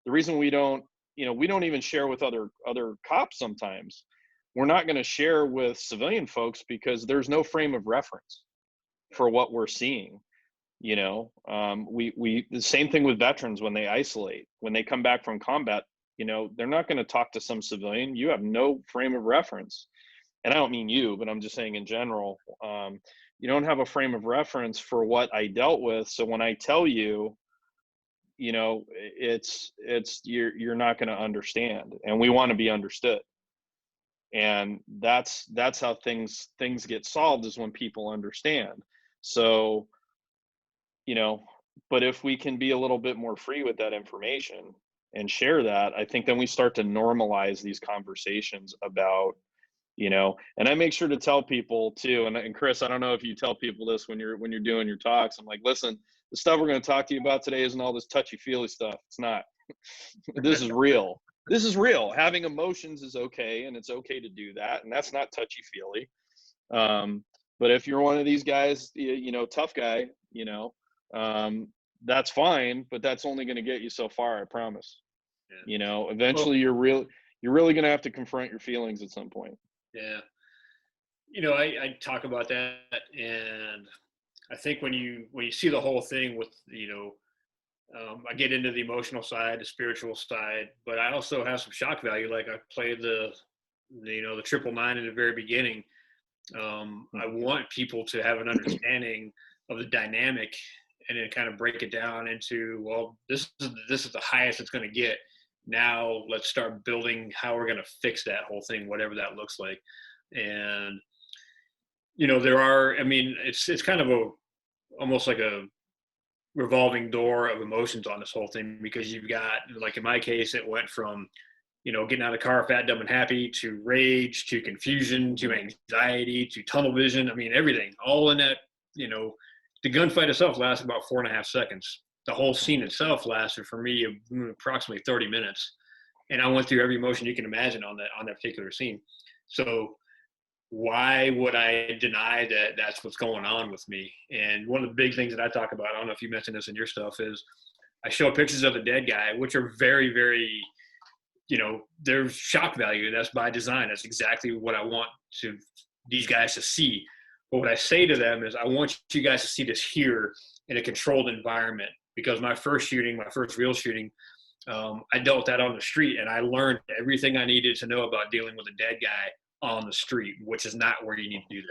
the reason we don't, you know, we don't even share with other cops sometimes. We're not going to share with civilian folks because there's no frame of reference for what we're seeing. You know, we the same thing with veterans when they isolate, when they come back from combat, you know, they're not going to talk to some civilian. You have no frame of reference. And I don't mean you, but I'm just saying in general, you don't have a frame of reference for what I dealt with. So when I tell you, you know, you're not going to understand, and we want to be understood. And that's how things get solved, is when people understand. So, you know, but if we can be a little bit more free with that information and share that, I think then we start to normalize these conversations about, you know, and I make sure to tell people too. And Chris, I don't know if you tell people this when you're doing your talks. I'm like, listen, the stuff we're going to talk to you about today isn't all this touchy feely stuff. It's not. This is real. This is real. Having emotions is okay, and it's okay to do that, and that's not touchy feely. But if you're one of these guys, you know, tough guy, you know, that's fine, but that's only going to get you so far, I promise. Yeah. You know, eventually you're really going to have to confront your feelings at some point. Yeah. You know, I talk about that, and I think when you see the whole thing with, you know, I get into the emotional side, the spiritual side, but I also have some shock value. Like I played the 999 in the very beginning. I want people to have an understanding of the dynamic, and then kind of break it down into, well, this is the highest it's going to get. Now let's start building how we're going to fix that whole thing, whatever that looks like. And, you know, it's kind of almost like a revolving door of emotions on this whole thing, because you've got, like in my case, it went from, you know, getting out of the car fat, dumb, and happy, to rage, to confusion, to anxiety, to tunnel vision. I mean, everything, all in that. You know, the gunfight itself lasted about 4.5 seconds. The whole scene itself lasted for me approximately 30 minutes. And I went through every emotion you can imagine on that particular scene. So why would I deny that that's what's going on with me? And one of the big things that I talk about, I don't know if you mentioned this in your stuff, is I show pictures of the dead guy, which are very, very, you know, there's shock value. That's by design. That's exactly what I want these guys to see. But what I say to them is, I want you guys to see this here in a controlled environment, because my first real shooting, I dealt with that on the street, and I learned everything I needed to know about dealing with a dead guy on the street, which is not where you need to do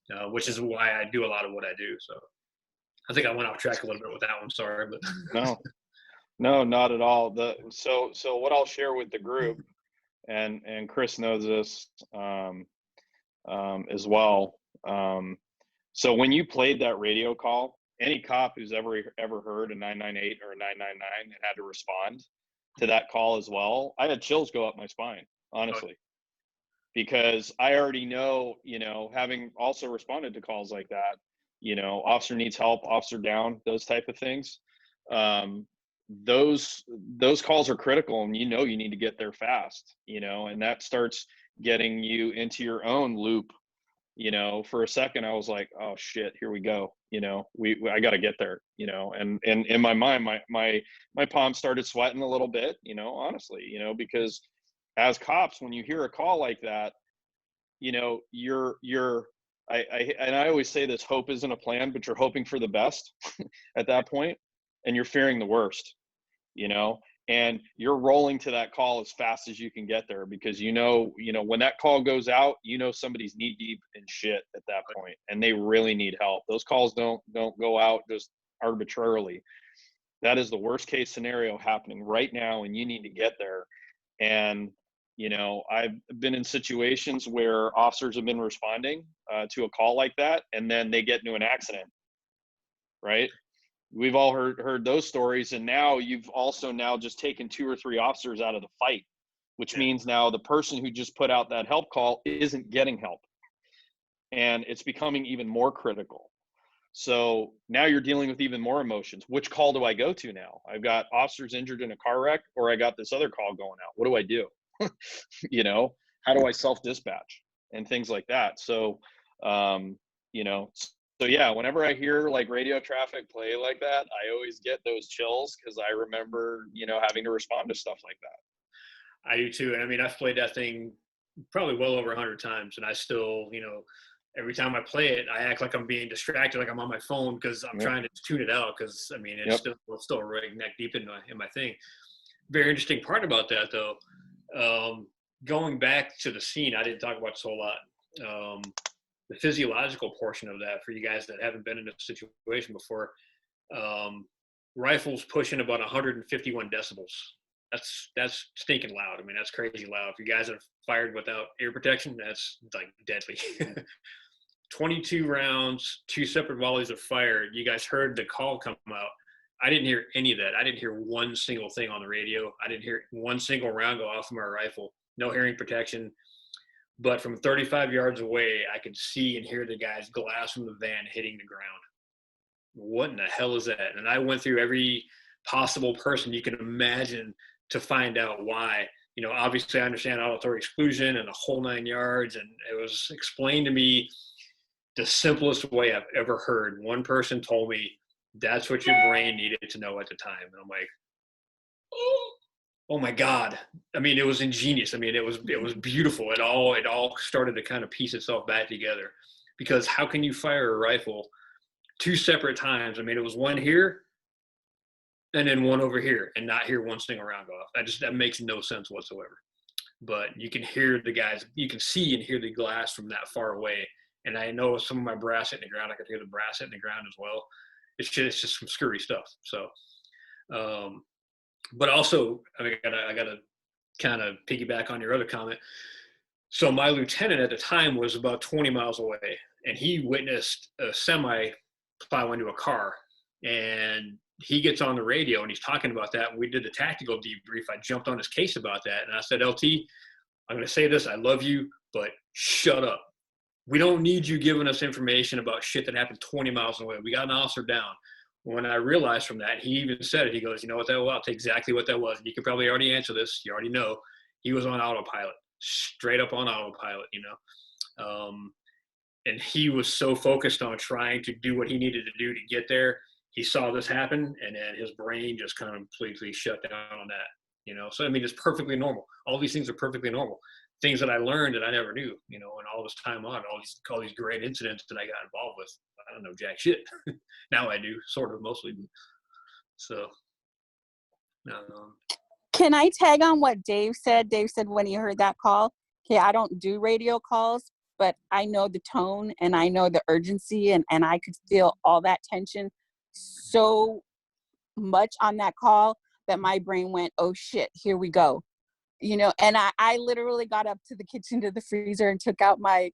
that, which is why I do a lot of what I do. So I think I went off track a little bit with that one. Sorry, but no, not at all. So what I'll share with the group, and Chris knows this as well. So when you played that radio call, any cop who's ever heard a 998 or a 999 and had to respond to that call as well, I had chills go up my spine, honestly, because I already know, you know, having also responded to calls like that, you know, officer needs help, officer down, those type of things. Those calls are critical, and you know you need to get there fast, you know, and that starts getting you into your own loop. You know, for a second I was like, oh shit, here we go, you know, I got to get there, you know, and in my mind, my palms started sweating a little bit, you know, honestly, you know, because as cops, when you hear a call like that, you know, I always say this, hope isn't a plan, but you're hoping for the best at that point, and you're fearing the worst, you know, and you're rolling to that call as fast as you can get there, because you know, when that call goes out, you know, somebody's knee deep in shit at that point, and they really need help. Those calls don't go out just arbitrarily. That is the worst case scenario happening right now, and you need to get there. And You know, I've been in situations where officers have been responding to a call like that, and then they get into an accident, right? We've all heard those stories, and now you've also now just taken 2 or 3 officers out of the fight, which means now the person who just put out that help call isn't getting help, and it's becoming even more critical. So now you're dealing with even more emotions. Which call do I go to now? I've got officers injured in a car wreck, or I got this other call going out. What do I do? You know, how do I self-dispatch and things like that? So, you know, so yeah, whenever I hear like radio traffic play like that, I always get those chills because I remember, you know, having to respond to stuff like that. I do too. And I mean, I've played that thing probably well over 100 times, and I still, you know, every time I play it, I act like I'm being distracted, like I'm on my phone because I'm trying to tune it out. Because I mean, it's still right neck deep in my thing. Very interesting part about that, though. Going back to the scene, I didn't talk about this a whole lot. The physiological portion of that for you guys that haven't been in a situation before, rifles pushing about 151 decibels. That's stinking loud. I mean, that's crazy loud. If you guys have fired without ear protection, that's like deadly. 22 rounds, 2 separate volleys of fire. You guys heard the call come out. I didn't hear any of that. I didn't hear one single thing on the radio. I didn't hear one single round go off from our rifle. No hearing protection. But from 35 yards away, I could see and hear the guy's glass from the van hitting the ground. What in the hell is that? And I went through every possible person you can imagine to find out why. You know, obviously I understand auditory exclusion and the whole 9 yards. And it was explained to me the simplest way I've ever heard. One person told me, that's what your brain needed to know at the time. And I'm like, oh my God. I mean, it was ingenious. I mean, it was beautiful. It all started to kind of piece itself back together, because how can you fire a rifle 2 separate times? I mean, it was one here and then one over here and not hear one single round go off. That makes no sense whatsoever. But you can hear the guys, you can see and hear the glass from that far away. And I know some of my brass hitting the ground, I could hear the brass hitting the ground as well. It's just some screwy stuff. So, but also I gotta kind of piggyback on your other comment. So my lieutenant at the time was about 20 miles away, and he witnessed a semi plow into a car, and he gets on the radio and he's talking about that. And we did the tactical debrief. I jumped on his case about that, and I said, LT, I'm going to say this. I love you, but shut up. We don't need you giving us information about shit that happened 20 miles away. We got an officer down. When I realized from that, he even said it. He goes, you know what that was? I'll take exactly what that was. And you can probably already answer this. You already know. He was on autopilot, straight up on autopilot, you know. And he was so focused on trying to do what he needed to do to get there. He saw this happen, and then his brain just kind of completely shut down on that, you know. So, I mean, it's perfectly normal. All these things are perfectly normal. Things that I learned that I never knew, you know, and all this time on, all these great incidents that I got involved with. I don't know jack shit. Now I do, sort of, mostly. So, Can I tag on what Dave said? Dave said when he heard that call, okay, I don't do radio calls, but I know the tone and I know the urgency, and I could feel all that tension so much on that call that my brain went, oh shit, here we go. You know, and I literally got up to the kitchen, to the freezer, and took out my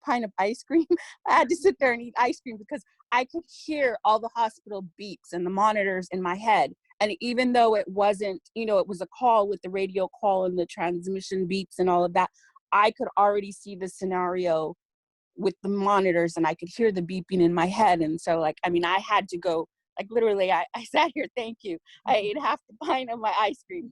pint of ice cream. I had to sit there and eat ice cream because I could hear all the hospital beeps and the monitors in my head. And even though it wasn't, you know, it was a call with the radio call and the transmission beeps and all of that, I could already see the scenario with the monitors and I could hear the beeping in my head. And so, like, I mean, I had to go, like, literally, I sat here, thank you. I ate half the pint of my ice cream.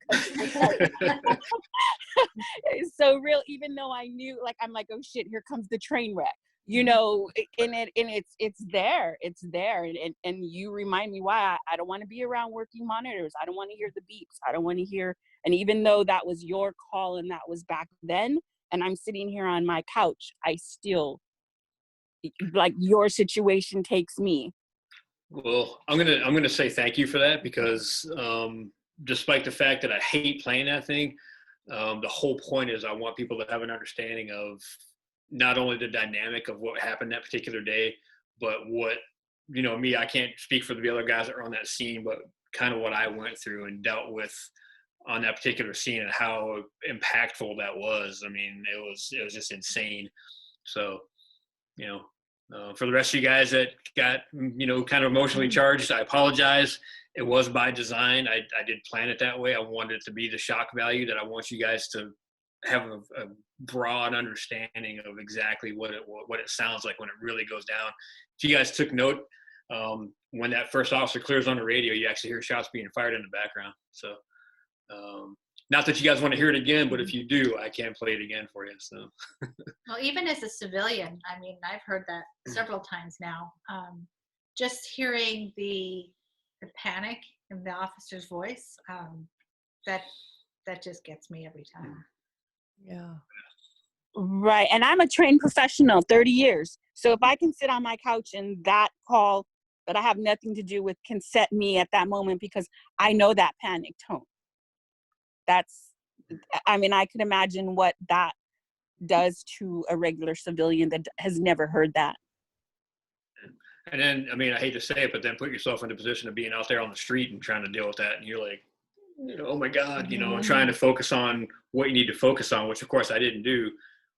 It's so real, even though I knew, like, I'm like, oh shit, here comes the train wreck, you know, and it's there. And you remind me why I don't want to be around working monitors. I don't want to hear the beeps. I don't want to hear, and even though that was your call and that was back then, and I'm sitting here on my couch, I still, like, your situation takes me. Well, I'm gonna say thank you for that, because despite the fact that I hate playing that thing, the whole point is I want people to have an understanding of not only the dynamic of what happened that particular day, but what, you know, me, I can't speak for the other guys that were on that scene, but kind of what I went through and dealt with on that particular scene and how impactful that was. I mean, it was just insane. So, you know, for the rest of you guys that got, you know, kind of emotionally charged, I apologize. It was by design. I did plan it that way. I wanted it to be the shock value that I want you guys to have a broad understanding of exactly what it sounds like when it really goes down. If you guys took note, when that first officer clears on the radio, you actually hear shots being fired in the background. So, not that you guys want to hear it again, but if you do, I can play it again for you. So, Well, even as a civilian, I mean, I've heard that several times now. Just hearing the panic in the officer's voice, that just gets me every time. Yeah. Right. And I'm a trained professional, 30 years. So if I can sit on my couch and that call that I have nothing to do with can set me at that moment because I know that panic tone. I mean, I could imagine what that does to a regular civilian that has never heard that. and then, I mean, I hate to say it, but then put yourself in the position of being out there on the street and trying to deal with that. And you're like, you know, oh my God, you know, and trying to focus on what you need to focus on, which of course I didn't do.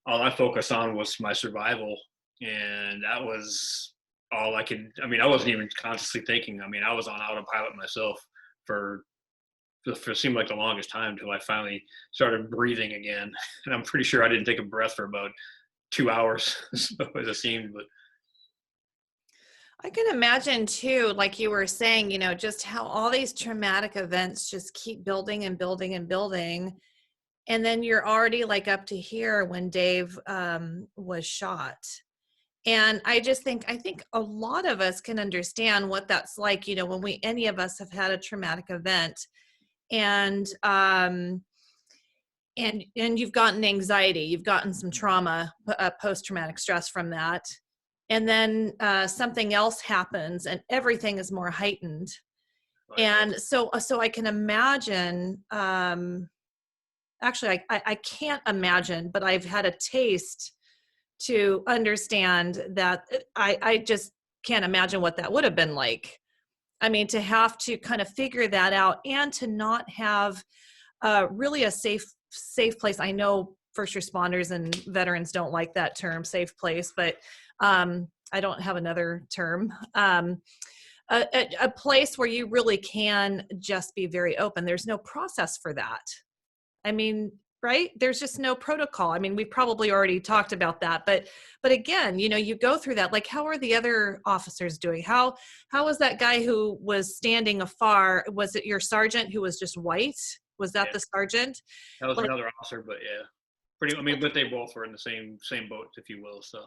All I focused on was my survival. And that was all I could. I mean, I wasn't even consciously thinking. I mean, I was on autopilot myself for seemed like the longest time until I finally started breathing again. And I'm pretty sure I didn't take a breath for about 2 hours, so as it seemed. But I can imagine too, like you were saying, you know, just how all these traumatic events just keep building and building and building. And then you're already like up to here when Dave was shot. And I think a lot of us can understand what that's like, you know, when any of us have had a traumatic event and you've gotten anxiety, you've gotten some trauma, post-traumatic stress from that. And then something else happens and everything is more heightened. Right. And so I can imagine, actually, I can't imagine, but I've had a taste to understand that. I just can't imagine what that would have been like. I mean, to have to kind of figure that out and to not have really a safe place. I know first responders and veterans don't like that term, safe place, but I don't have another term. A place where you really can just be very open. There's no process for that. I mean, right? There's just no protocol. I mean, we've probably already talked about that, but again, you know, you go through that, like, how are the other officers doing? How was that guy who was standing afar? Was it your sergeant who was just white? Was that the sergeant? That was another officer, but yeah, I mean, but they both were in the same boat, if you will. So.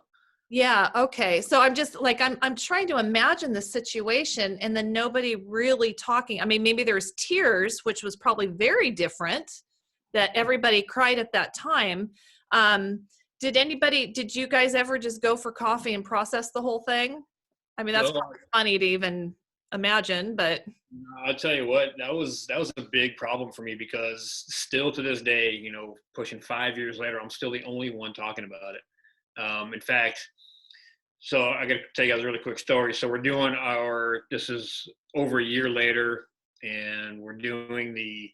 Yeah. Okay. So I'm just like, I'm trying to imagine the situation and then nobody really talking. I mean, maybe there was tears, which was probably very different, that everybody cried at that time. Did you guys ever just go for coffee and process the whole thing? I mean, that's probably funny to even imagine, but. I'll tell you what, that was a big problem for me because still to this day, you know, pushing 5 years later, I'm still the only one talking about it. In fact, so I got to tell you guys a really quick story. So we're doing this is over a year later, and we're doing the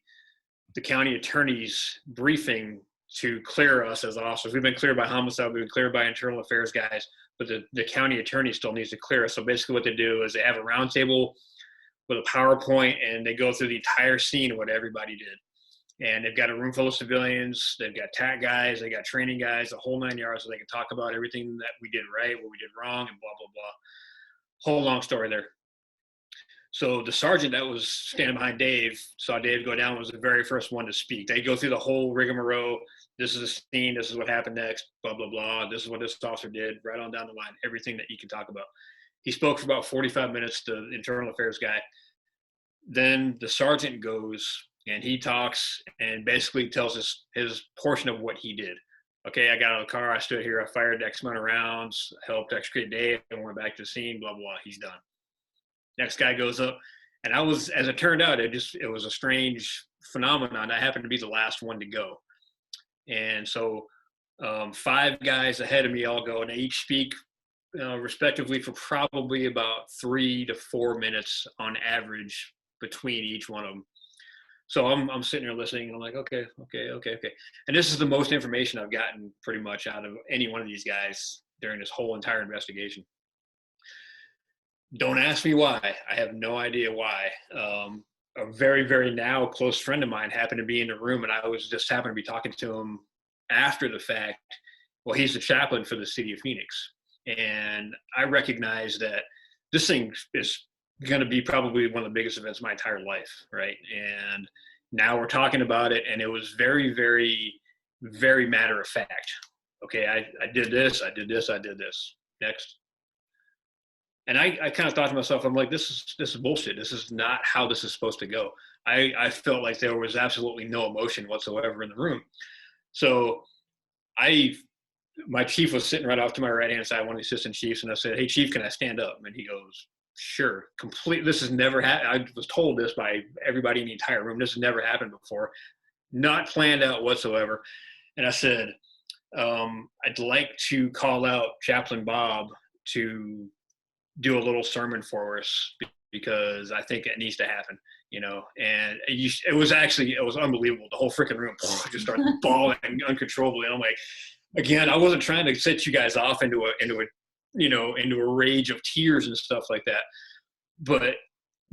county attorney's briefing to clear us as officers. We've been cleared by homicide, we've been cleared by internal affairs guys, but the county attorney still needs to clear us. So basically what they do is they have a round table with a PowerPoint and they go through the entire scene of what everybody did. And they've got a room full of civilians, they've got TAC guys, they got training guys, the whole 9 yards, so they can talk about everything that we did right, what we did wrong, and blah, blah, blah. Whole long story there. So the sergeant that was standing behind Dave, saw Dave go down, was the very first one to speak. They go through the whole rigmarole. This is the scene. This is what happened next, blah, blah, blah. This is what this officer did, right on down the line, everything that you can talk about. He spoke for about 45 minutes to the internal affairs guy. Then the sergeant goes and he talks and basically tells us his portion of what he did. Okay, I got out of the car. I stood here. I fired X amount of rounds, helped extricate Dave, and went back to the scene, blah, blah. He's done. Next guy goes up, and I was, as it turned out, it was a strange phenomenon. I happened to be the last one to go. And so 5 guys ahead of me all go, and they each speak respectively for probably about 3 to 4 minutes on average between each one of them. So I'm sitting here listening, and I'm like, okay. And this is the most information I've gotten pretty much out of any one of these guys during this whole entire investigation. Don't ask me why. I have no idea why. A very, very now close friend of mine happened to be in the room, and I was just happened to be talking to him after the fact. Well, he's the chaplain for the city of Phoenix. And I recognize that this thing is going to be probably one of the biggest events of my entire life, right? And now we're talking about it, and it was very, very, very matter of fact. Okay, I did this, I did this, I did this. Next. And I kind of thought to myself, I'm like, this is bullshit. This is not how this is supposed to go. I felt like there was absolutely no emotion whatsoever in the room. So my chief was sitting right off to my right-hand side, one of the assistant chiefs, and I said, hey, chief, can I stand up? And he goes, sure. This has never happened. I was told this by everybody in the entire room. This has never happened before. Not planned out whatsoever. And I said, I'd like to call out Chaplain Bob to do a little sermon for us because I think it needs to happen, and it was unbelievable. The whole freaking room just started bawling uncontrollably. And I'm like, again, I wasn't trying to set you guys off into a rage of tears and stuff like that. But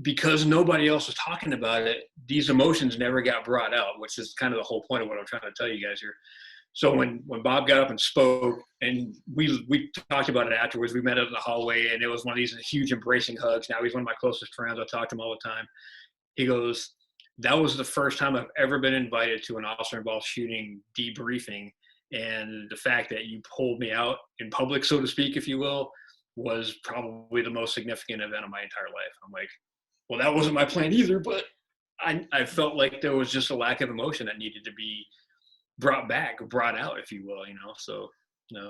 because nobody else was talking about it, these emotions never got brought out, which is kind of the whole point of what I'm trying to tell you guys here. So when Bob got up and spoke, and we talked about it afterwards, we met up in the hallway, and it was one of these huge embracing hugs. Now he's one of my closest friends. I talk to him all the time. He goes, that was the first time I've ever been invited to an officer-involved shooting debriefing, and the fact that you pulled me out in public, so to speak, if you will, was probably the most significant event of my entire life. I'm like, well, that wasn't my plan either, but I felt like there was just a lack of emotion that needed to be brought out, if you will, So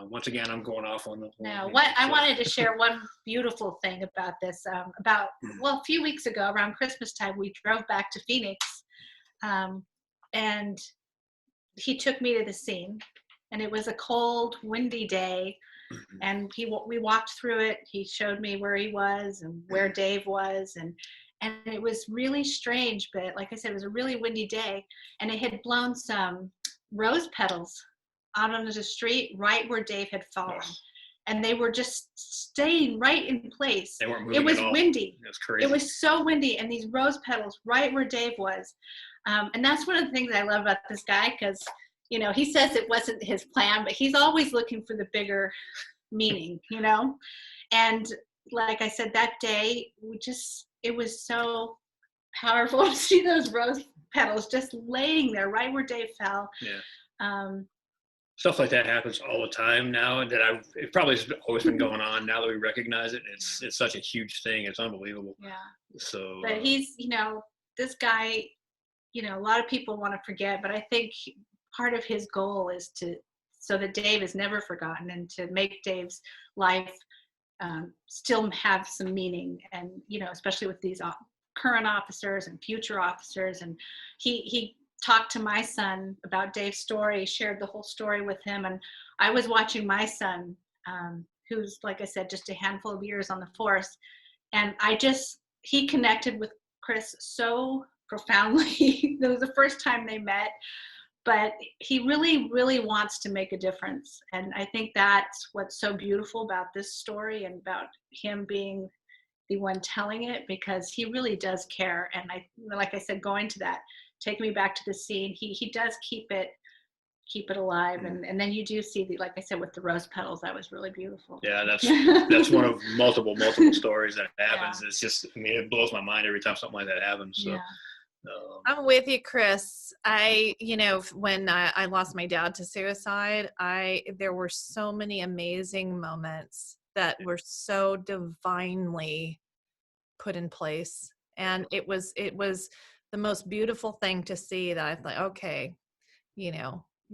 once again, I'm going off on the whole. No, I wanted to share one beautiful thing about this. A few weeks ago, around Christmas time, we drove back to Phoenix, and he took me to the scene, and it was a cold, windy day, and we walked through it. He showed me where he was and where Dave was, and it was really strange. But like I said, it was a really windy day, and it had blown some rose petals out onto the street right where Dave had fallen. And they were just staying right in place. They weren't moving. It was at all. windy. It was crazy. It was so windy, and these rose petals right where Dave was. And that's one of the things I love about this guy, because he says it wasn't his plan, but he's always looking for the bigger meaning, And like I said, that day, it was so powerful to see those rose petals just laying there right where Dave fell. Yeah. Stuff like that happens all the time now, and it probably has always been going on. Now that we recognize it, it's such a huge thing. It's unbelievable. Yeah. So, but he's, this guy, a lot of people want to forget, but I think part of his goal is so that Dave is never forgotten, and to make Dave's life still have some meaning, and especially with these current officers and future officers. And he talked to my son about Dave's story, shared the whole story with him. And I was watching my son, who's, like I said, just a handful of years on the force. And he connected with Chris so profoundly. It was the first time they met, but he really, really wants to make a difference. And I think that's what's so beautiful about this story, and about him being the one telling it, because he really does care. And like I said, going to that, take me back to the scene, he does keep it alive. And then you do see like I said, with the rose petals, that was really beautiful. Yeah, that's one of multiple stories that happens. Yeah. It's just, it blows my mind every time something like that happens. So. Yeah. I'm with you, Chris. When I lost my dad to suicide, there were so many amazing moments that were so divinely put in place. And it was the most beautiful thing to see, that I thought, okay,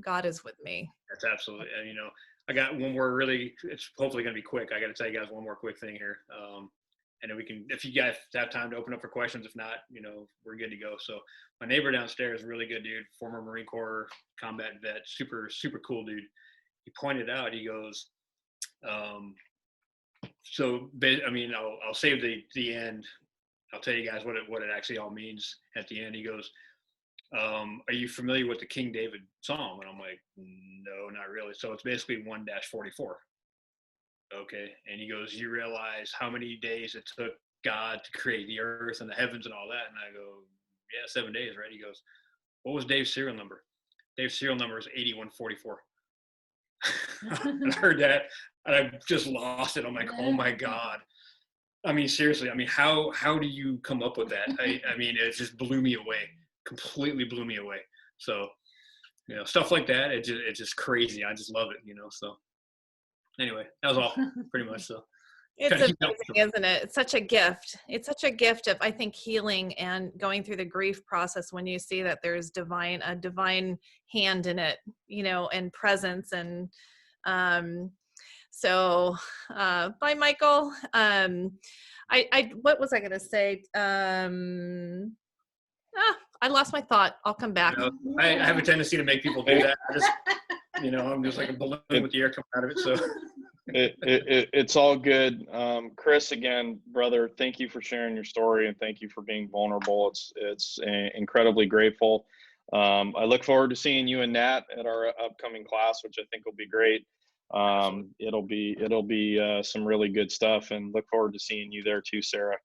God is with me. That's absolutely. And, I got one more it's hopefully going to be quick. I got to tell you guys one more quick thing here. And then we can, if you guys have time to open up for questions, if not, we're good to go. So my neighbor downstairs, really good dude, former Marine Corps combat vet, super, super cool dude. He pointed out, he goes, I'll save the end. I'll tell you guys what it actually all means at the end. He goes, are you familiar with the King David Psalm? And I'm like, no, not really. So it's basically 1-44. Okay. And he goes, you realize how many days it took God to create the earth and the heavens and all that? And I go, yeah, 7 days, right? He goes, what was Dave's serial number? Dave's serial number is 8144. I heard that and I just lost it. I'm like, oh my God. I mean, seriously, I mean, how do you come up with that? I mean, it just blew me away, completely blew me away. So, you know, stuff like that, it's just crazy. I just love it, you know, so anyway, that was all pretty much. So It's amazing, isn't it? It's such a gift. It's such a gift of, I think, healing and going through the grief process when you see that there's a divine hand in it, you know, and presence. And so bye, Michael. What was I going to say? I lost my thought. I'll come back. You know, I have a tendency to make people do that. You know, I'm just like a balloon with the air coming out of it. So it's all good. Chris, again, brother, thank you for sharing your story and thank you for being vulnerable. It's incredibly grateful. I look forward to seeing you and Nat at our upcoming class, which I think will be great. It'll be some really good stuff, and look forward to seeing you there too, Sarah.